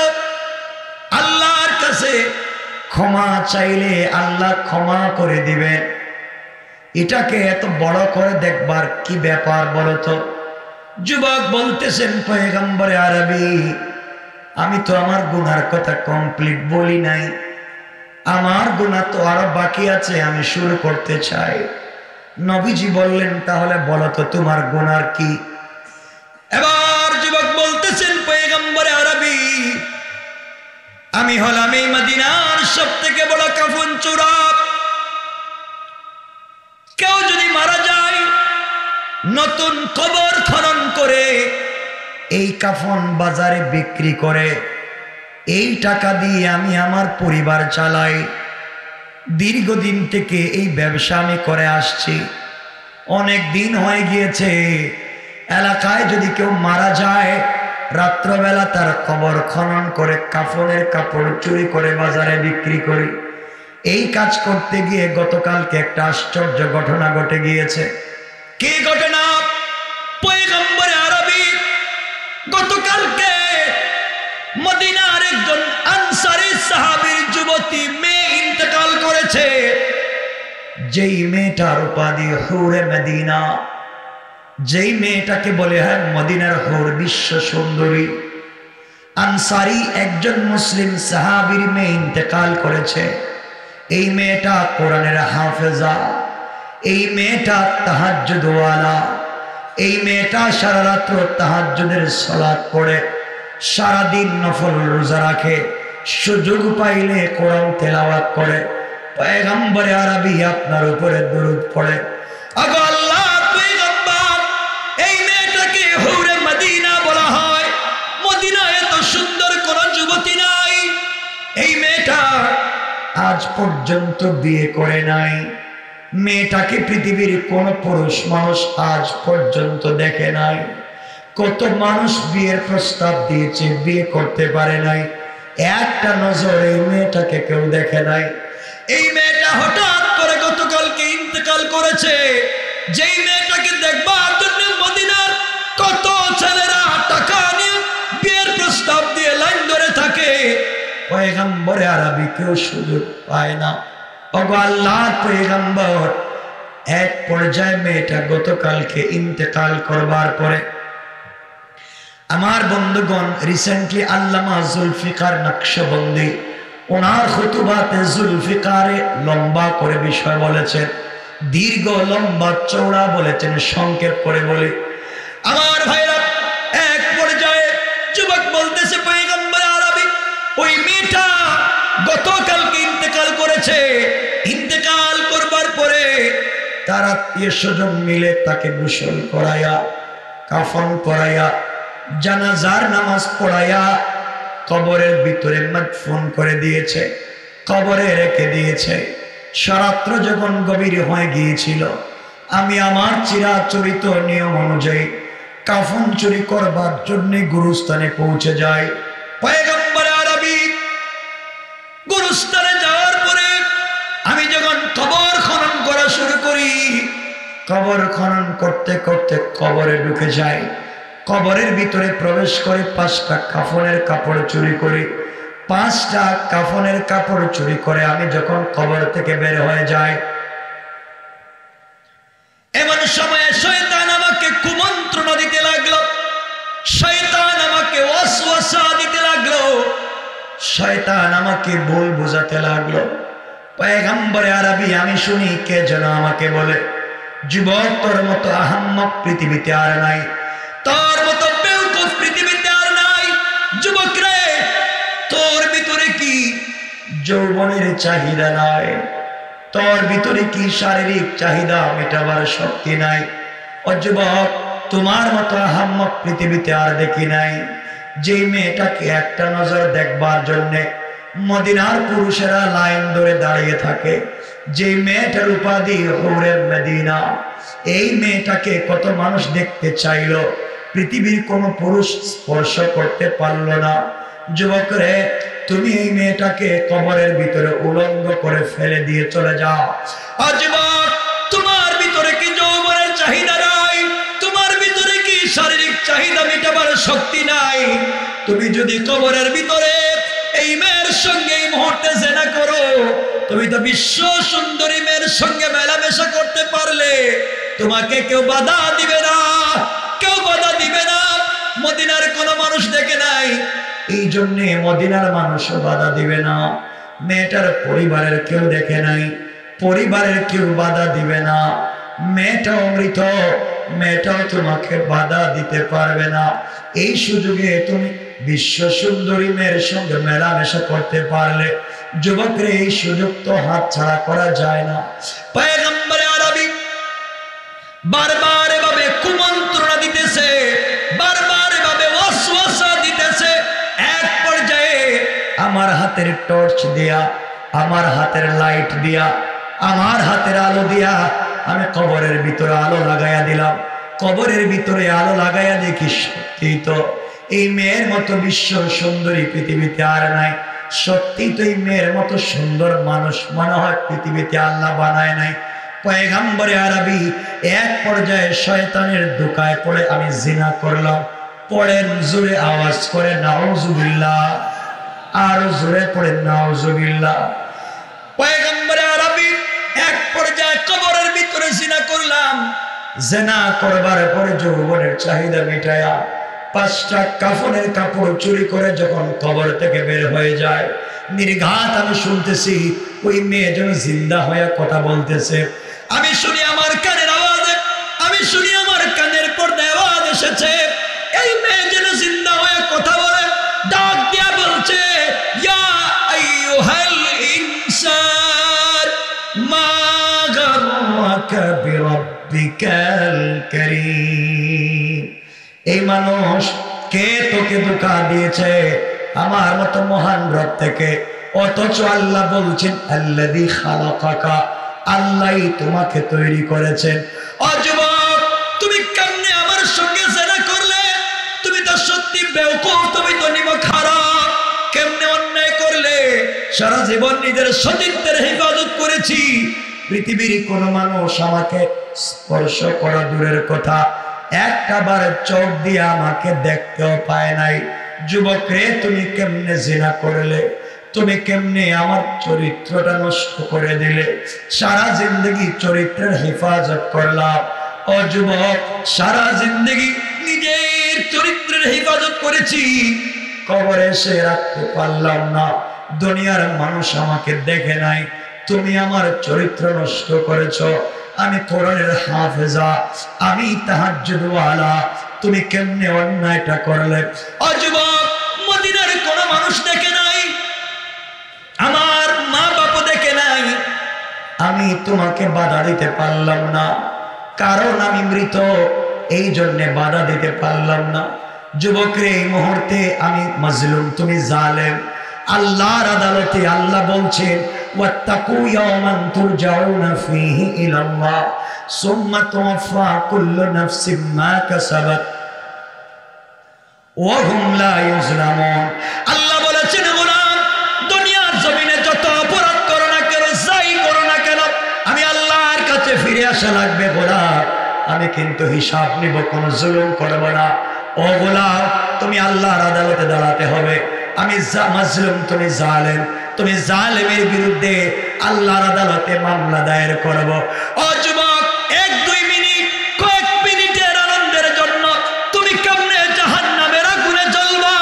আল্লাহর কাছে ক্ষমা চাইলে আল্লাহ ক্ষমা করে দিবেন। এটাকে এত বড় করে দেখবার কি ব্যাপার বলো তো? যুবক বলতেছেন, পয়গম্বরে আরবি আমি তো আমার গুনার কথা কমপ্লিট বলি নাই, আমার গুনাহ তো আরো বাকি আছে, আমি শুরু করতে চাই। নবীজি বললেন, তাহলে বলো তো তোমার গুনার কি? এবার যুবক বলতেছেন, পয়গম্বরে আরবি আমি হলাম এই মদিনার সবথেকে বড় কাফন চোরা। কেউ যদি মারা যায় নতুন কবর খনন করে এই কাফন বাজারে বিক্রি করে এই টাকা দিয়ে আমি আমার পরিবার চালাই। দীর্ঘদিন থেকে এই ব্যবসা আমি করে আসছি। অনেক দিন হয়ে গিয়েছে, এলাকায় যদি কেউ মারা যায় রাত্রবেলা তার কবর খনন করে কাফনের কাপড় চুরি করে বাজারে বিক্রি করি। এই কাজ করতে গিয়ে গতকালকে একটা আশ্চর্য ঘটনা ঘটে গিয়েছে। কি ঘটনা? পয়গম্বর আরবি গতকালকে মদিনার একজন আনসারী সাহাবীর যুবতী মেয়ে ইন্তেকাল করেছে, যেই মেয়েটার উপাধি হুরে মদিনা, যেই মেয়েটাকে বলে হয় মদিনার হুর, বিশ্ব সুন্দরী। আনসারী একজন মুসলিম সাহাবীর মেয়ে ইন্তেকাল করেছে। এই মেয়েটা কোরআনের হাফেজা, এই মেয়েটা তাহাজ্জুদওয়ালা, এই মেয়েটা সারা রাত্র তাহাজ্জুদের সালাত পড়ে, সারাদিন নফল রোজা রাখে, সুযোগ পাইলে কোরআন তেলাওয়াত করে, পয়গম্বরে আরবি আপনার উপরে দরুদ পড়ে। আগো আল্লাহ পয়গম্বর, এই মেয়েটাকে হুরে মদিনা বলা হয়। মদিনায় এত সুন্দর কোন যুবতী নাই। এই মেয়েটা আজ পর্যন্ত বিয়ে করে নাই। মেয়েটাকে পৃথিবীর কোন পুরুষ মানুষ আজ পর্যন্ত দেখে নাই। কত মানুষ বিয়ের প্রস্তাব দিয়েছে, বিয়ে করতে পারে নাই। একটা নজর এই মেয়েটাকে কেউ দেখে নাই। এই মেয়েটা হঠাৎ করে গতকালকে ইন্তেকাল করেছে। যেই মেয়েটাকে দেখবার জন্য মদিনার কত ছেলেরা টাকা নিয়ে বিয়ের প্রস্তাব দিয়ে লাইন ধরে থাকে, পয়গম্বরে আরবি কেউ সুযোগ পায় না। ওগো আল্লাহর পয়গম্বর, এক পর্যায়ে মেয়েটা গতকালকে ইন্তেকাল করবার পরে আমার বন্ধুগণ রিসেন্টলি আল্লামা জুলফিকার নকশবন্দি ওনার খুতুবাতে জুলফিকারে লম্বা করে বিষয় বলেছেন, দীর্ঘ লম্বা চৌড়া বলেছেন, সংক্ষেপ করে বলি। আমার ভাইরা, এক পর্যায়ে যুবক বলতেছে পয়গম্বর আরবি ওই মেয়েটা গতকালকে ইন্তেকাল করেছে। ইন্তেকাল করবার পরে তার আত্মীয় স্বজন মিলে তাকে গোসল করাইয়া, কাফন পরাইয়া, জানাজার নামাজ পড়াইয়া কবরের ভিতরে মাদফুন করে দিয়েছে, কবরে রেখে দিয়েছে। সারাত্র যখন গভীর হয়ে গিয়েছিল, আমি আমার চিরাচরিত নিয়ম অনুযায়ী কাফন চুরি করবার জন্য গুরুস্থানে পৌঁছে যাই। পয়গম্বর আরবি গুরুস্থানে যাওয়ার পরে আমি যখন কবর খনন করা শুরু করি, কবর খনন করতে করতে কবরে ঢুকে যাই। কবরের ভিতরে প্রবেশ করে 5টা কাফনের কাপড় চুরি করি। 5টা কাফনের কাপড় চুরি করে আমি যখন কবর থেকে বের হয়ে যাই, এমন সময়ে শয়তান আমাকে কুমন্ত্রণা দিতে লাগলো, শয়তান আমাকে ওয়াসওয়াসা দিতে লাগলো, শয়তান আমাকে ভুল বোঝাতে লাগলো। পয়গম্বরে আরবি আমি শুনি কে যেন আমাকে বলে, যুবক তোর মতো আহাম্মক পৃথিবীতে আর নাই, তোর মতো বেউকুফ পৃথিবীতে আর নাই। যুবক রে, তোর ভিতরে কি যৌবনের চাহিদা নাই? তোর ভিতরে কি শারীরিক চাহিদা মেটাবার শক্তি নাই? ও যুবক, তোমার মতো আহাম্মক পৃথিবীতে আর দেখি নাই। যে মেয়েটাকে একটা নজর দেখবার জন্যে মদিনার পুরুষেরা লাইন ধরে দাঁড়িয়ে থাকে, যে মেয়েটার উপাধি হুরে মদিনা, এই মেয়েটাকে কত মানুষ দেখতে চাইল, পৃথিবীর কোন পুরুষ স্পর্শ করতে পারল না। যুবক রে, তুমি এই মেয়েটাকে কবরের ভিতরে উলঙ্গ করে ফেলে দিয়ে চলে যাও। আর যুবক, তোমার ভিতরে কি যৌবনের চাহিদা নাই? তোমার ভিতরে কি শারীরিক চাহিদা মেটাবার শক্তি নাই? তুমি যদি কবরের ভিতরে এই মেয়ের সঙ্গে এই মুহূর্তে জেনা করো, তুমি তো বিশ্ব সুন্দরী মেয়ের সঙ্গে মেলামেশা করতে পারলে, তোমাকে কেউ বাধা দিবে না, কেউ বাধা দিবে না। মদিনার কোন মানুষ দেখে নাই, এই জন্যে মদিনার মানুষও বাধা দিবে না। মেয়েটার পরিবারের কেউ দেখে নাই, পরিবারের কেউ বাধা দিবে না। মেয়েটাও মৃত, মেয়েটাও তোমাকে বাধা দিতে পারবে না। এই সুযোগে তুমি বিশ্ব সুন্দরী মেয়ের সঙ্গে মেলামেশা করতে পারলে, যুবকরে এই সুযোগ তো হাত ছাড়া করা যায় না। পয়গম্বর আরবি বারবার এভাবে কুমন্ত্রণা দিতেছে, বারবার এভাবে হাতের টর্চ দিয়া, আমার হাতের লাইট দিয়া, আমার হাতের আলো দিয়া আমি কবরের ভিতরে আলো লাগাইয়া দিলাম। কবরের ভিতরে আলো লাগাইয়া দেখি সত্যি তো এই মেয়ের মতো বিশ্ব সুন্দরী পৃথিবীতে আর নাই। সত্যি তো এই মেয়ের মতো সুন্দর মানুষ মনে হয় পৃথিবীতে আল্লাহ বানায় নাই। পয়গম্বরে আরবি এক পর্যায়ে শয়তানের ধোঁকায় পড়ে আমি জিনা করলাম। পড়েন জোরে আওয়াজ করে নাউজুবিল্লাহ, আর জোরে পড়ে নাউজুবিল্লাহ। পয়গম্বরে আরবি এক পর্যায়ে কবরের ভিতরে জিনা করলাম। জিনা করবার পরে যৌবনের চাহিদা মিটায়া 5টা কাফনের কাপড় চুরি করে যখন কবর থেকে বের হয়ে যায়, নির্ঘাত আমি শুনতেছি ওই মেয়ে যেন জিন্দা হয়ে কথা বলতেছে। আমি শুনি আমার কানের আওয়াজে, আমি শুনি আমার কানের পর্দায় আওয়াজ এসেছে, এই মেয়ে যেন জিন্দা হয়ে কথা বলে, ডাক দিয়া বলছে, ইয়া আইয়ুহাল ইনসান মা গাররাকা বিরাব্বিকাল কারীম। এই মানুষ কে তোকে ধোঁকা দিয়েছে আমার মতো মহান রব থেকে? অথচ আল্লাহ বলছেন আল্লাযী খালাকাকা, আল্লাহই তোমাকে তৈরি করেছেন। ও যুবক, তুমি কেমনে আমার সঙ্গে জিনা করলে? তুমি তো সত্যি বেওকুফ, তুমি তো নিমক হারাম। কেমনে অন্যায় করলে? সারা জীবন নিজের সতীত্বের হেফাজত করেছি, পৃথিবীর কোন মানুষ আমাকে স্পর্শ করা দূরের কথা, একটা বার চোখ দিয়ে আমাকে দেখতেও পায় নাই। যুবক রে, তুমি কেমনে জিনা করলে? তুমি কেমনে আমার চরিত্রটা নষ্ট করে দিলে? সারা জিন্দগি চরিত্রের হেফাজত করলাম। ও যুবক, সারা জিন্দগি নিজের চরিত্রের হেফাজত করেছি, কবরে এসে রাখতে পারলাম না। দুনিয়ার মানুষ আমাকে দেখে নাই, তুমি আমার চরিত্র নষ্ট করেছ। আমি কোরআনের হাফেজা, আমি তাহাজ্জুদ ওয়ালা, তুমি কেমনে অন্যায়টা করলে? ও যুবক, মদিনার কোন মানুষ দেখে নাই, আমার মা বাবা দেখে নাই, আমি তোমাকে বাধা দিতে পারলাম না, কারণ আমি মৃত, এই জন্য বাধা দিতে পারলাম না। যুবকরে, এই মুহূর্তে আমি মাজলুম, তুমি জালেম। আল্লাহর আদালতে আল্লাহ বলছেন, ওয়াত্তাকু ইয়াওমান তুরজাউনা ফীহি ইলাল্লাহ সুম্মা তুওয়াফা কুল্লু নাফসিন মা কাসাবাত ওয়া হুম লা ইউজলামুন। আল্লাহ বলেছেন, গোলাম, দুনিয়ার জমিনে যত অপরাধ করো না কেন, যাই করো না কেন, আমি আল্লাহর কাছে ফিরে আসা লাগবে গোলাম। আমি কিন্তু হিসাব নিব, কোনো জুলুম করব না। ও গোলাম, তুমি আল্লাহর আদালতে দাঁড়াতে হবে। আমি মাজলুম, তুমি জালেম, তুমি জালেমের বিরুদ্ধে আল্লাহর আদালতে মামলা দায়ের করব। ও যুবক, 1-2 মিনিট, কয়েক মিনিটের আনন্দের জন্য তুমি কেমনে জাহান্নামের আগুনে জ্বলবা?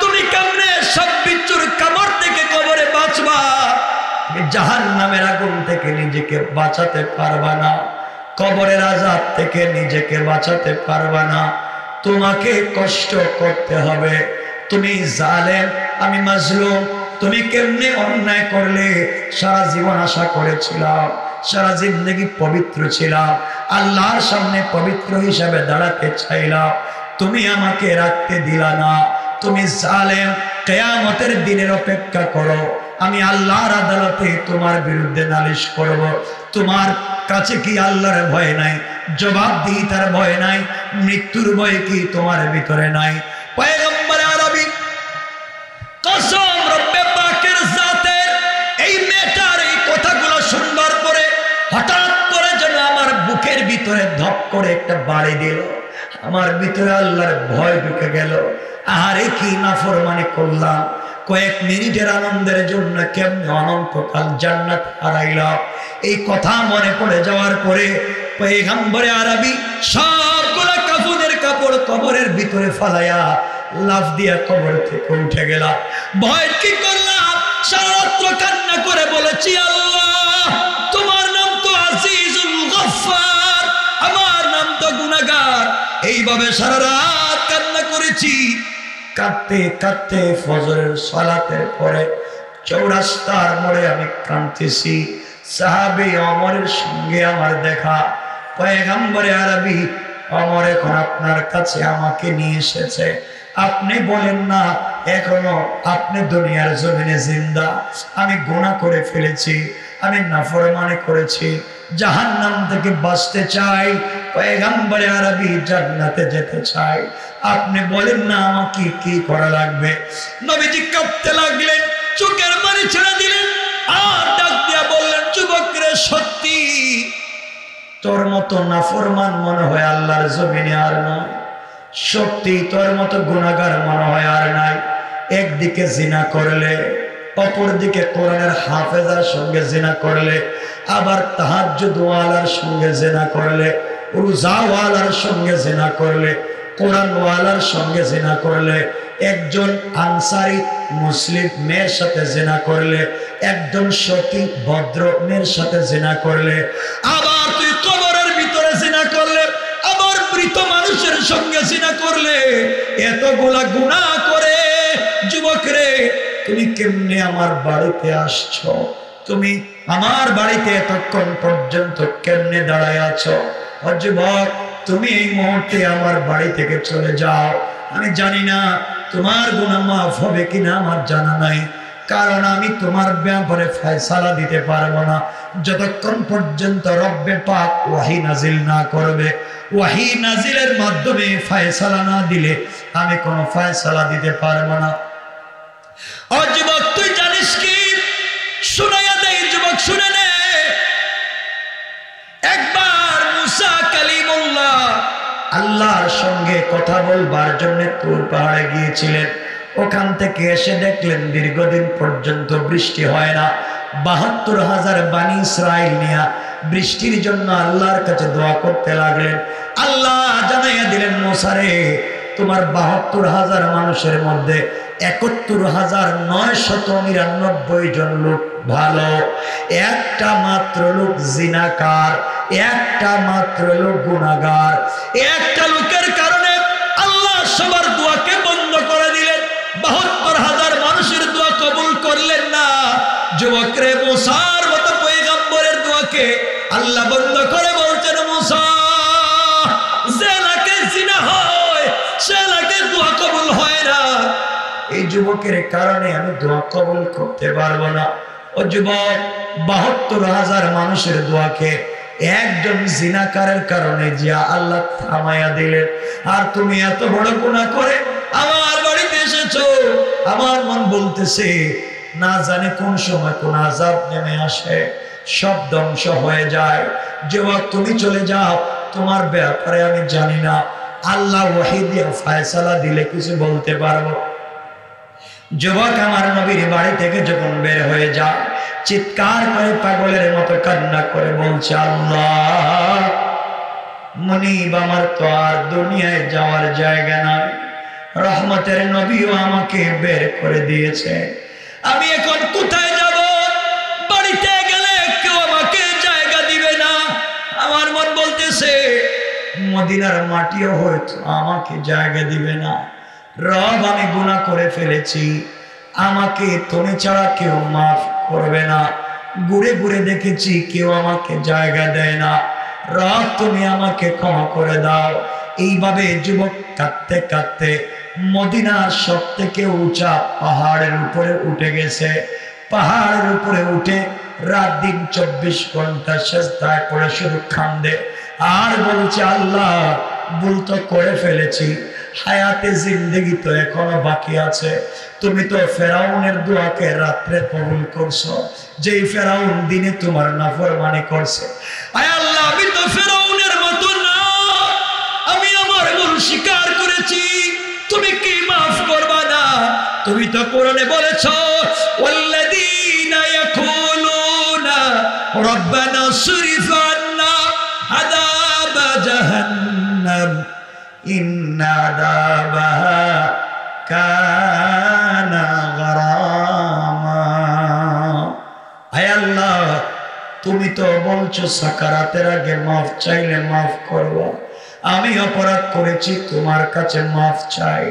তুমি কেমনে সব বিচ্ছুর কামড় থেকে কবরে বাঁচবা? তুমি জাহান্নামের আগুন থেকে নিজেকে বাঁচাতে পারবা না, কবরের আযাব থেকে নিজেকে বাঁচাতে পারবা না, তোমাকে কষ্ট করতে হবে। তুমি জালেম, আমি মাজলুম, তুমি কেমনে অন্যায় করলে? সারা জীবন আশা করেছিলাম, সারা জিন্দগি পবিত্র ছিলাম, আল্লাহর সামনে পবিত্র হিসাবে দাঁড়াতে চাইলাম, তুমি আমাকে রাখতে দিলা না। তুমি জালেম, কিয়ামতের দিনের অপেক্ষা করো, আমি আল্লাহর আদালতে তোমার বিরুদ্ধে নালিশ করব। তোমার কাছে কি আল্লাহর ভয় নাই? জবাবদিহিতার ভয় নাই? মৃত্যুর ভয় কি তোমার ভিতরে নাই? পয়গম্বর আরবি কসম রব্বে পাকের জাতের, এই মেয়েটার এই কথাগুলো শুনবার পরে হঠাৎ করে যেন আমার বুকের ভিতরে ধপ করে একটা বাড়ি দিল, আমার ভিতরে আল্লাহর ভয় ঢুকে গেল। আহারে, কি নাফরমানি করলাম! কয়েক মিনিটের আনন্দের জন্য কেমনে অনন্তকাল জান্নাত হারাইলাম। এই কথা মনে পড়ে যাওয়ার পরে পয়গম্বরে আরবি সবগুলা কাফনের কাপড় কবরের ভিতরে ফালাইয়া লাফ দিয়া কবর থেকে উঠে গেলাম। ভয় কি করলাম? সারা রাত্র কান্না করে বলেছি, আল্লাহ, তোমার নাম তো আজিজুল গফফার, আমার নাম তো গুনাহগার। এইভাবে সারা রাত কান্না করেছি। কাঁদতে কাঁদতে ফজরের সালাতের পরে চৌরাস্তার মোড়ে আমি কাঁদতেছি। সাহাবী ওমরের সঙ্গে আমার দেখা। পয়গম্বরে আরবি, ওমর এখন আপনার কাছে আমাকে নিয়ে এসেছে, আপনি বলেন না এখনো আপনি দুনিয়ার জমিনে জিন্দা, আমি গুনাহ করে ফেলেছি, আমি নাফরমানি করেছি, জাহান্নাম থেকে বাঁচতে চাই, পয়গম্বরে আরবি জান্নাতে যেতে চাই, আপনি বলেন না আমাকে কি করা লাগবে? নবীজি কাঁপতে লাগলেন, চোখের পানি ছেড়ে দিলেন, আর ডাক দিয়া বললেন, যুবক রে, সত্যি তোর মতো নাফরমান মনে হয় আল্লাহর জমিনে আর নয়, সত্যি তোর মতো গুনাহগার মনে হয় আর নাই। একদিকে জিনা করলে, অপরদিকে কোরআনের হাফেজার সঙ্গে জিনা করলে, আবার তাহাজ্জুদ ওয়ালার সঙ্গে জিনা করলে, রোজা ওয়ালার সঙ্গে জিনা করলে, কোরআন ওয়ালার সঙ্গে জিনা করলে, একজন আনসারী মুসলিম মেয়ের সাথে জিনা করলে, একজন সতী ভদ্র মেয়ের সাথে জিনা করলে, আবার তুই কবরের ভিতরে জিনা করলে, আবার মৃত মানুষের সঙ্গে জিনা করলে, এতগুলা গুনাহ করে যুবক রে তুমি কেমনে আমার বাড়িতে আসছো? তুমি আমার বাড়িতে এতক্ষণ পর্যন্ত কেমনে দাঁড়ায় আছো? ও যুবক, তুমি এই মুহূর্তে আমার বাড়ি থেকে চলে যাও। আমি জানি না তোমার গুনাহ মাফ হবে কিনা, আমার জানা নাই, কারণ আমি তোমার ব্যাপারে ফয়সালা দিতে পারবো না যতক্ষণ পর্যন্ত রব্বে পাক ওয়াহি নাজিল না করবে। ওয়াহি নাজিলের মাধ্যমে ফয়সালা না দিলে আমি কোনো ফয়সালা দিতে পারবো না। ও যুবক, তুই জানিস কি? শুনাইয়া দেই যুবক, শুনে নে। একবার মুসা কালিমুল্লাহ আল্লাহর সঙ্গে কথা বলবার জন্য তুর পাহাড়ে গিয়েছিলেন। ওখান থেকে এসে দেখলেন দীর্ঘদিন পর্যন্ত বৃষ্টি হয় না। ৭২,০০০ বানি ইসরাইল নিয়ে বৃষ্টির জন্য আল্লাহর কাছে দোয়া করতে লাগলেন। আল্লাহ জানাইয়া দিলেন, মুসা রে, তোমার ৭২,০০০ মানুষের মধ্যে ৭১,৯৯৯ জন লোক ভালো, একটা মাত্র লোক জিনাকার, একটা মাত্র লোক গুনাহগার। একটা লোকের কারণে আল্লাহ সবার দোয়াকে বন্ধ করে দিলেন। ৭২,০০০ মানুষের দোয়া কবুল করলেন না। যুবক রে, মুসার মতো পয়গম্বরের দোয়াকে আল্লাহ বন্ধ করে বলছেন, মুসা, যে এলাকে জিনা হয় সে এলাকায় দোয়া কবুল হয় না। এই যুবকের কারণে আমি দোয়া কবুল করতে পারবো না। ও যুবক, ৭২,০০০ মানুষের দোয়াকে একজন জিনাকারের কারণে যে আল্লাহ থামাইয়া দিলেন। আর তুমি এত বড় গুনাহ করে আমার বাড়িতে এসেছো। আমার মন বলতেছে না জানি কোন সময় কোন আযাব নেমে আসে, সব ধ্বংস হয়ে যায়। যুবক, তুমি চলে যাও, তোমার ব্যাপারে আমি জানি না, আল্লাহ ওয়াহি দিয়ে ফয়সালা দিলে কিছু বলতে পারবো। যুবক আমার নবীর বাড়ি থেকে যখন বের হয়ে যায়, চিৎকার করে পাগলের মতো কান্না করে বলছে, আল্লাহ, মুনিব, আমার তো আর দুনিয়ায় যাওয়ার জায়গা নাই। রহমতের নবীও আমাকে বের করে দিয়েছে, আমি এখন কোথায় যাব? বাড়িতে গেলে কেউ আমাকে জায়গা দিবে না। আমার মন বলতেছে মদিনার মাটিও হয়তো আমাকে জায়গা দিবে না। রব, আমি গুনাহ করে ফেলেছি, আমাকে তুমি ছাড়া কেউ মাফ করবে না। ঘুরে ঘুরে দেখেছি কেউ আমাকে জায়গা দেয় না। রব, তুমি আমাকে ক্ষমা করে দাও। এইভাবে যুবক কাঁদতে কাঁদতে মদিনার সব থেকে উঁচা পাহাড়ের উপরে উঠে গেছে। পাহাড়ের উপরে উঠে রাত দিন ২৪ ঘন্টা সেজদায় পড়ে শুধু কান্দে আর বলছে, আল্লাহ, ভুল তো করে ফেলেছি, হায়াতে জিন্দেগি তো এখনো বাকি আছে। তুমি তো ফেরাউনের দোয়াকে রাত্রে কবুল করছো, যেই ফেরাউন দিনে তোমার নাফরমানি করছে। আয় আল্লাহ, আমি তো ফেরাউনের মতো না, আমি আমার ভুল স্বীকার করেছি, তুমি কি মাফ করবা না? তুমি তো কোরআনে বলেছো, ওয়াল্লাযীনা ইয়াকুলুনা রাব্বানা সরিফ আন্না আযাব জাহান্নাম ইন্না আযাবাহা কানা গরামা। আয় আল্লাহ, তুমি তো বলছো সাকারাতের আগে মাফ চাইলে মাফ করবা। আমি অপরাধ করেছি, তোমার কাছে মাফ চাই।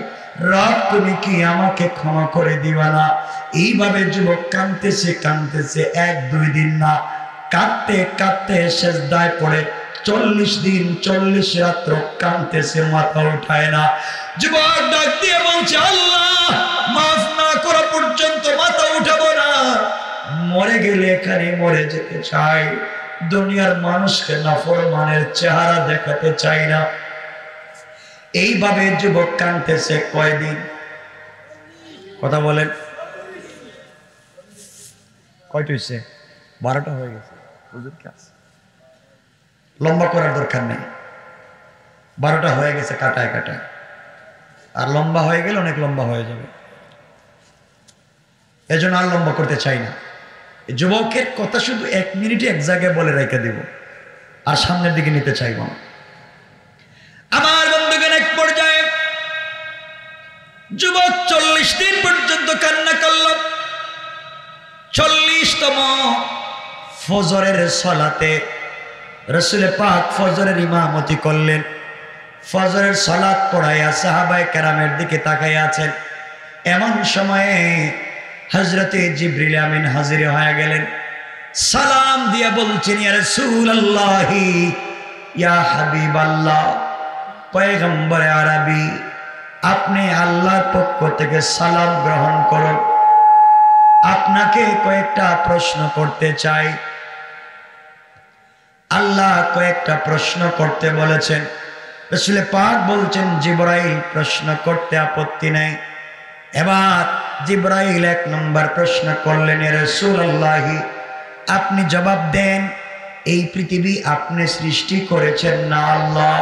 রব, তুমি কি আমাকে ক্ষমা করে দিবা না? এইভাবে যুবক কাঁদতেছে কাঁদতেছে, ১-২ দিন না, কাঁদতে কাঁদতে সেজদায় পড়ে 40 দিন 40 রাত্র কাঁদতেছে, মাথা উঠায় না। যুবক ডাক দিয়ে বলছে, আল্লাহ মাফ না করা পর্যন্ত মাথা উঠাবো না, মরে গেলে এখানে মরে যেতে চাই, দুনিয়ার মানুষকে নাফরমানের চেহারা দেখাতে চাই না। এইভাবে যুবক কাঁদতেছে কয়দিন? কথা বলেন, কয়টা হয়েছে? 12টা হয়ে গেছে। লম্বা করার দরকার নেই, 12টা হয়ে গেছে কাটায় কাটায়, আর লম্বা হয়ে গেলে অনেক লম্বা হয়ে যাবে, এজন্য আর লম্বা করতে চাই না। যুবকের কথা শুধু 1 মিনিটে এক জায়গায় বলে রেখে দিব, আর সামনের দিকে নিতে চাইব না। আমার বন্ধুগণ, এক পর্যায়ে যুবক 40 দিন পর্যন্ত কান্না করল। 40তম ফজরের সালাতে রাসূল পাক ফজরের ইমামতি করলেন। ফজরের সালাত পড়াইয়া সাহাবায়ে কেরামের দিকে তাকাইয়া আছেন। এমন সময়ে হযরতে জিবরিল আমিন হাজির হয়ে গেলেন। সালাম দিয়া বলছেন, ইয়া রাসূলুল্লাহ, ইয়া হাবিবাল্লাহ, পয়গম্বরে আরবি, আপনি আল্লাহর পক্ষ থেকে সালাম গ্রহণ করুন। আপনাকে কয়েকটা প্রশ্ন করতে চাই। আল্লাহ কয়েকটা প্রশ্ন করতে বলেছেন। রাসূল পাক বলছেন, জিবরাইল, প্রশ্ন করতে আপত্তি নাই। এবার জিবরাইল 1 নম্বর প্রশ্ন করলেন, ইয়া রাসূলুল্লাহ, আপনি জবাব দেন, এই পৃথিবী আপনি সৃষ্টি করেছেন না আল্লাহ?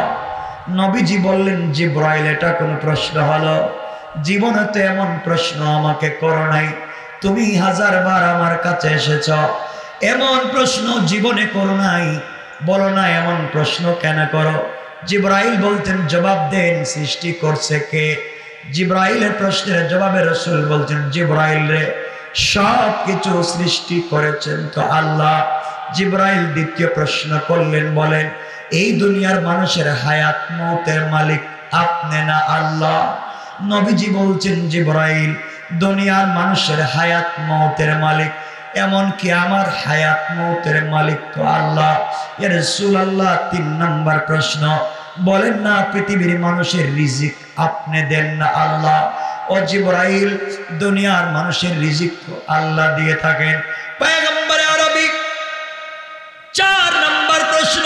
নবীজি বললেন, জিবরাইল, এটা কোন প্রশ্ন হলো? জীবনে তো এমন প্রশ্ন আমাকে করো নাই, তুমি 1000 বার আমার কাছে এসেছ, এমন প্রশ্ন জীবনে করো নাই, বলো না এমন প্রশ্ন কেন করো? জিবরাইল বলতেন, জবাব দেন, সৃষ্টি করছে কে? জিবরাইলের প্রশ্নের জবাবে রাসূল বলছেন, জিবরাইল রে, সব কিছু সৃষ্টি করেছেন তো আল্লাহ। জিবরাইল দ্বিতীয় প্রশ্ন করলেন, বলেন, এই দুনিয়ার মানুষের হায়াত মওতের মালিক আপনি না আল্লাহ? নবীজি বলছেন, জিবরাইল, দুনিয়ার মানুষের হায়াত মওতের মালিক, এমন কি আমার হায়াত মওতের মালিক তো আল্লাহ। ইয়া রাসূলুল্লাহ 3 নম্বর প্রশ্ন, বলেন না পৃথিবীর মানুষের রিজিক আপনি দেন না আল্লাহ? ও জিবরাইল, দুনিয়ার মানুষের রিজিক তো আল্লাহ দিয়ে থাকেন। পয়গম্বরে আরবি 4 নম্বর প্রশ্ন,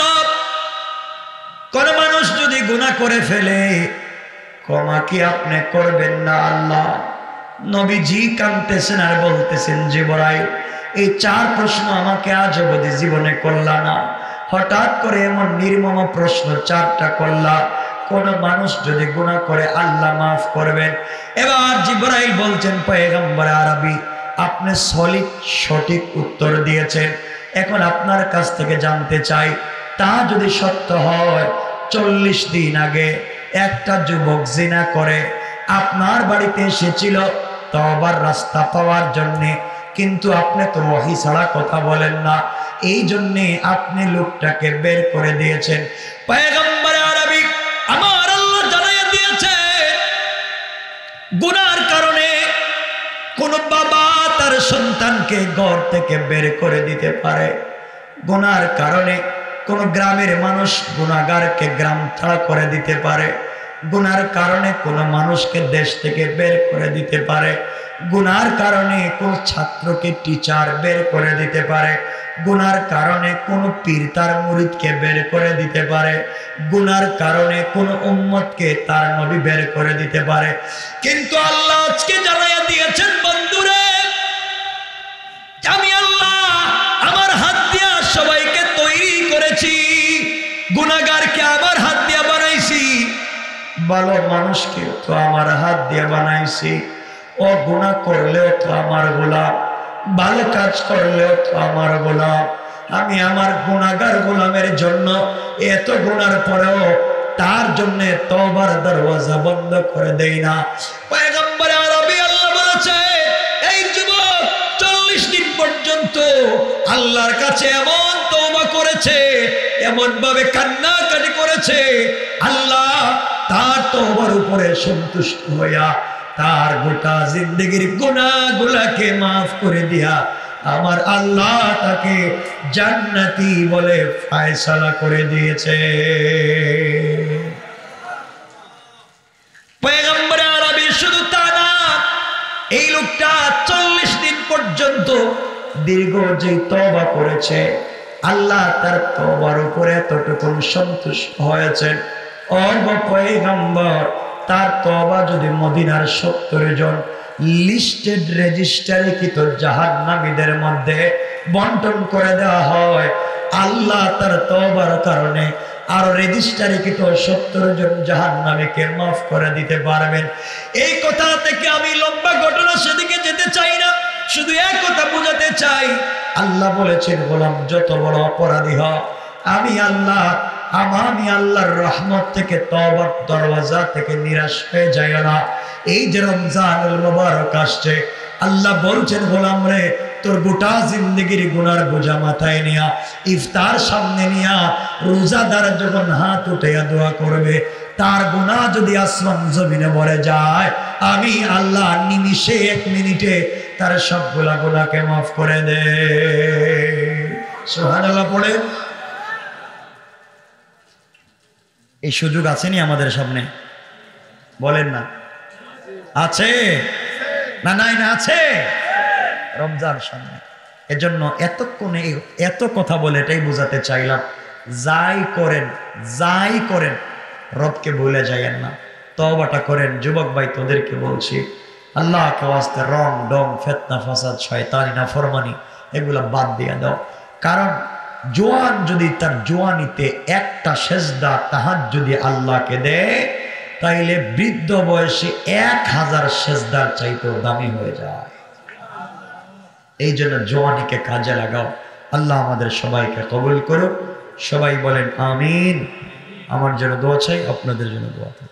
কোন মানুষ যদি গুনাহ করে ফেলে, ক্ষমা কি আপনি করবেন না আল্লাহ? নবীজি কাঁদতেছেন আর বলতেছেন, জিবরাইল, এই 4 প্রশ্ন আমাকে আজ অবধি জীবনে করলা না, হঠাৎ করে এমন নির্মম প্রশ্ন 4টা করলা, কোন মানুষ যদি গুনাহ করে আল্লাহ মাফ করবেন? এবার জিবরাইল বলছেন, পয়গম্বর আরবি, আপনি সঠিক উত্তর দিয়েছেন। এখন আপনার কাছ থেকে জানতে চাই, তা যদি সত্য হয়, 40 দিন আগে একটা যুবক জিনা করে আপনার বাড়িতে এসেছিল তওবার রাস্তা পাওয়ার জন্য, কিন্তু আপনি তো ওহী ছাড়া কথা বলেন না, এই জন্য আপনি লোকটাকে বের করে দিয়েছেন। পয়গম্বর আরবি, আমার আল্লাহ জানাইয়া দিয়েছে, গুনার কারণে কোন বাবা তার সন্তানকে ঘর থেকে বের করে দিতে পারে, গুনার কারণে কোন গ্রামের মানুষ গুনাহগারকে গ্রাম ছাড়া করে দিতে পারে, গুনার কারণে কোন মানুষকে দেশ থেকে বের করে দিতে পারে, গুনার কারণে কোন ছাত্রকে টিচার বের করে দিতে পারে, গুনার কারণে কোন পীর তার মুরিদকে বের করে দিতে পারে, গুনার কারণে কোন উম্মতকে তার নবী বের করে দিতে পারে। কিন্তু আল্লাহ আজকে জানাইয়া দিয়েছেন, বন্ধুরে, আমি আল্লাহ আমার হাত দিয়া সবাইকে তৈরি করেছি, গুনাহগারকে আমার হাত দিয়া বানাইছি, ভালো মানুষকে তো আমার হাত দিয়ে বানাইছি। ও গুনাহ করলেও তো আমার গোলাম, ভালো কাজ করলেও তো আমার গোলাম। আমি আমার গুনাহগার গোলামের জন্য এত গুনার পরেও তার জন্য তওবার দরওয়াজা বন্ধ করে দেই না। পয়গম্বর আরবি আল্লাহ বলেছে, এই যুবক 40 দিন পর্যন্ত আল্লাহর কাছে এমন তওবা করেছে, এমন ভাবে কান্নাকাটি করেছে, আল্লাহ তার তওবার উপরে সন্তুষ্ট হইয়া তার গোটা জিন্দেগির গুনাহগুলোকে মাফ করে দিয়া আমার আল্লাহ তাকে জান্নাতি বলে ফয়সালা করে দিয়েছে। পয়গম্বরে আরবি শুধু তা না, এই লোকটা 40 দিন পর্যন্ত দীর্ঘ যে তওবা করেছে, আল্লাহ তার তওবার উপরে এতটুকু সন্তুষ্ট হয়েছেন। ও পয়গম্বর, তার তওবা যদি মদিনার 70 জন লিস্টেড রেজিস্টারিকৃত জাহান্নামীদের মধ্যে বন্টন করে দেওয়া হয়, আল্লাহ তার তওবার কারণে আর রেজিস্টারিকৃত 70 জন জাহান্নামীকে মাফ করে দিতে পারবেন। এই কথা থেকে আমি লম্বা ঘটনা সেদিকে যেতে চাই না, শুধু এক কথা বোঝাতে চাই। আল্লাহ বলেছেন, গোলাম যত বড় অপরাধী হ, আমি আল্লাহর রহমত থেকে, তওবার দরওয়াজা থেকে নিরাশ হয়ে যায় না। এই যে রমজানুল মুবারক আসছে, আল্লাহ বলছেন, গোলাম রে, তোর গোটা জিন্দগির গুনার বোঝা মাথায় নিয়া, ইফতার সামনে নিয়া রোজাদার যখন হাত উঠাইয়া দোয়া করবে, তার গুনাহ যদি আসমান জমিনে ভরে যায়, আমি আল্লাহ নিমিষে 1 মিনিটে তার সবগুলা গুনাহকে মাফ করে দে। সুবহানাল্লাহ পড়ে। এই সুযোগ আছেনি আমাদের সামনে? বলেন না আছে না? নাই না, আছে। রমজান সামনে, এজন্য এতক্ষণে এত কথা বলে এটাই বোঝাতে চাইলাম, যাই করেন রবকে ভুলে যাইয়েন না, তওবাটা করেন। যুবক ভাই, তোদেরকে বলছি, আল্লাহকে ওয়াস্তে রং ডং ফিতনা ফাসাদ শয়তানি নাফরমানি এগুলা বাদ দিয়ে দাও। কারণ জোয়ান যদি তার জোয়ানিতে একটা সেজদা তাহাজ্জুদি আল্লাহকে দেয়, তাইলে বৃদ্ধ বয়সে 1000 সেজদার চাইতেও দামি হয়ে যায়। এই জন্য জোয়ানিকে কাজে লাগাও। আল্লাহ আমাদের সবাইকে কবুল করুক। সবাই বলেন আমিন। আমার জন্য দোয়া চাই, আপনাদের জন্য দোয়া চাই।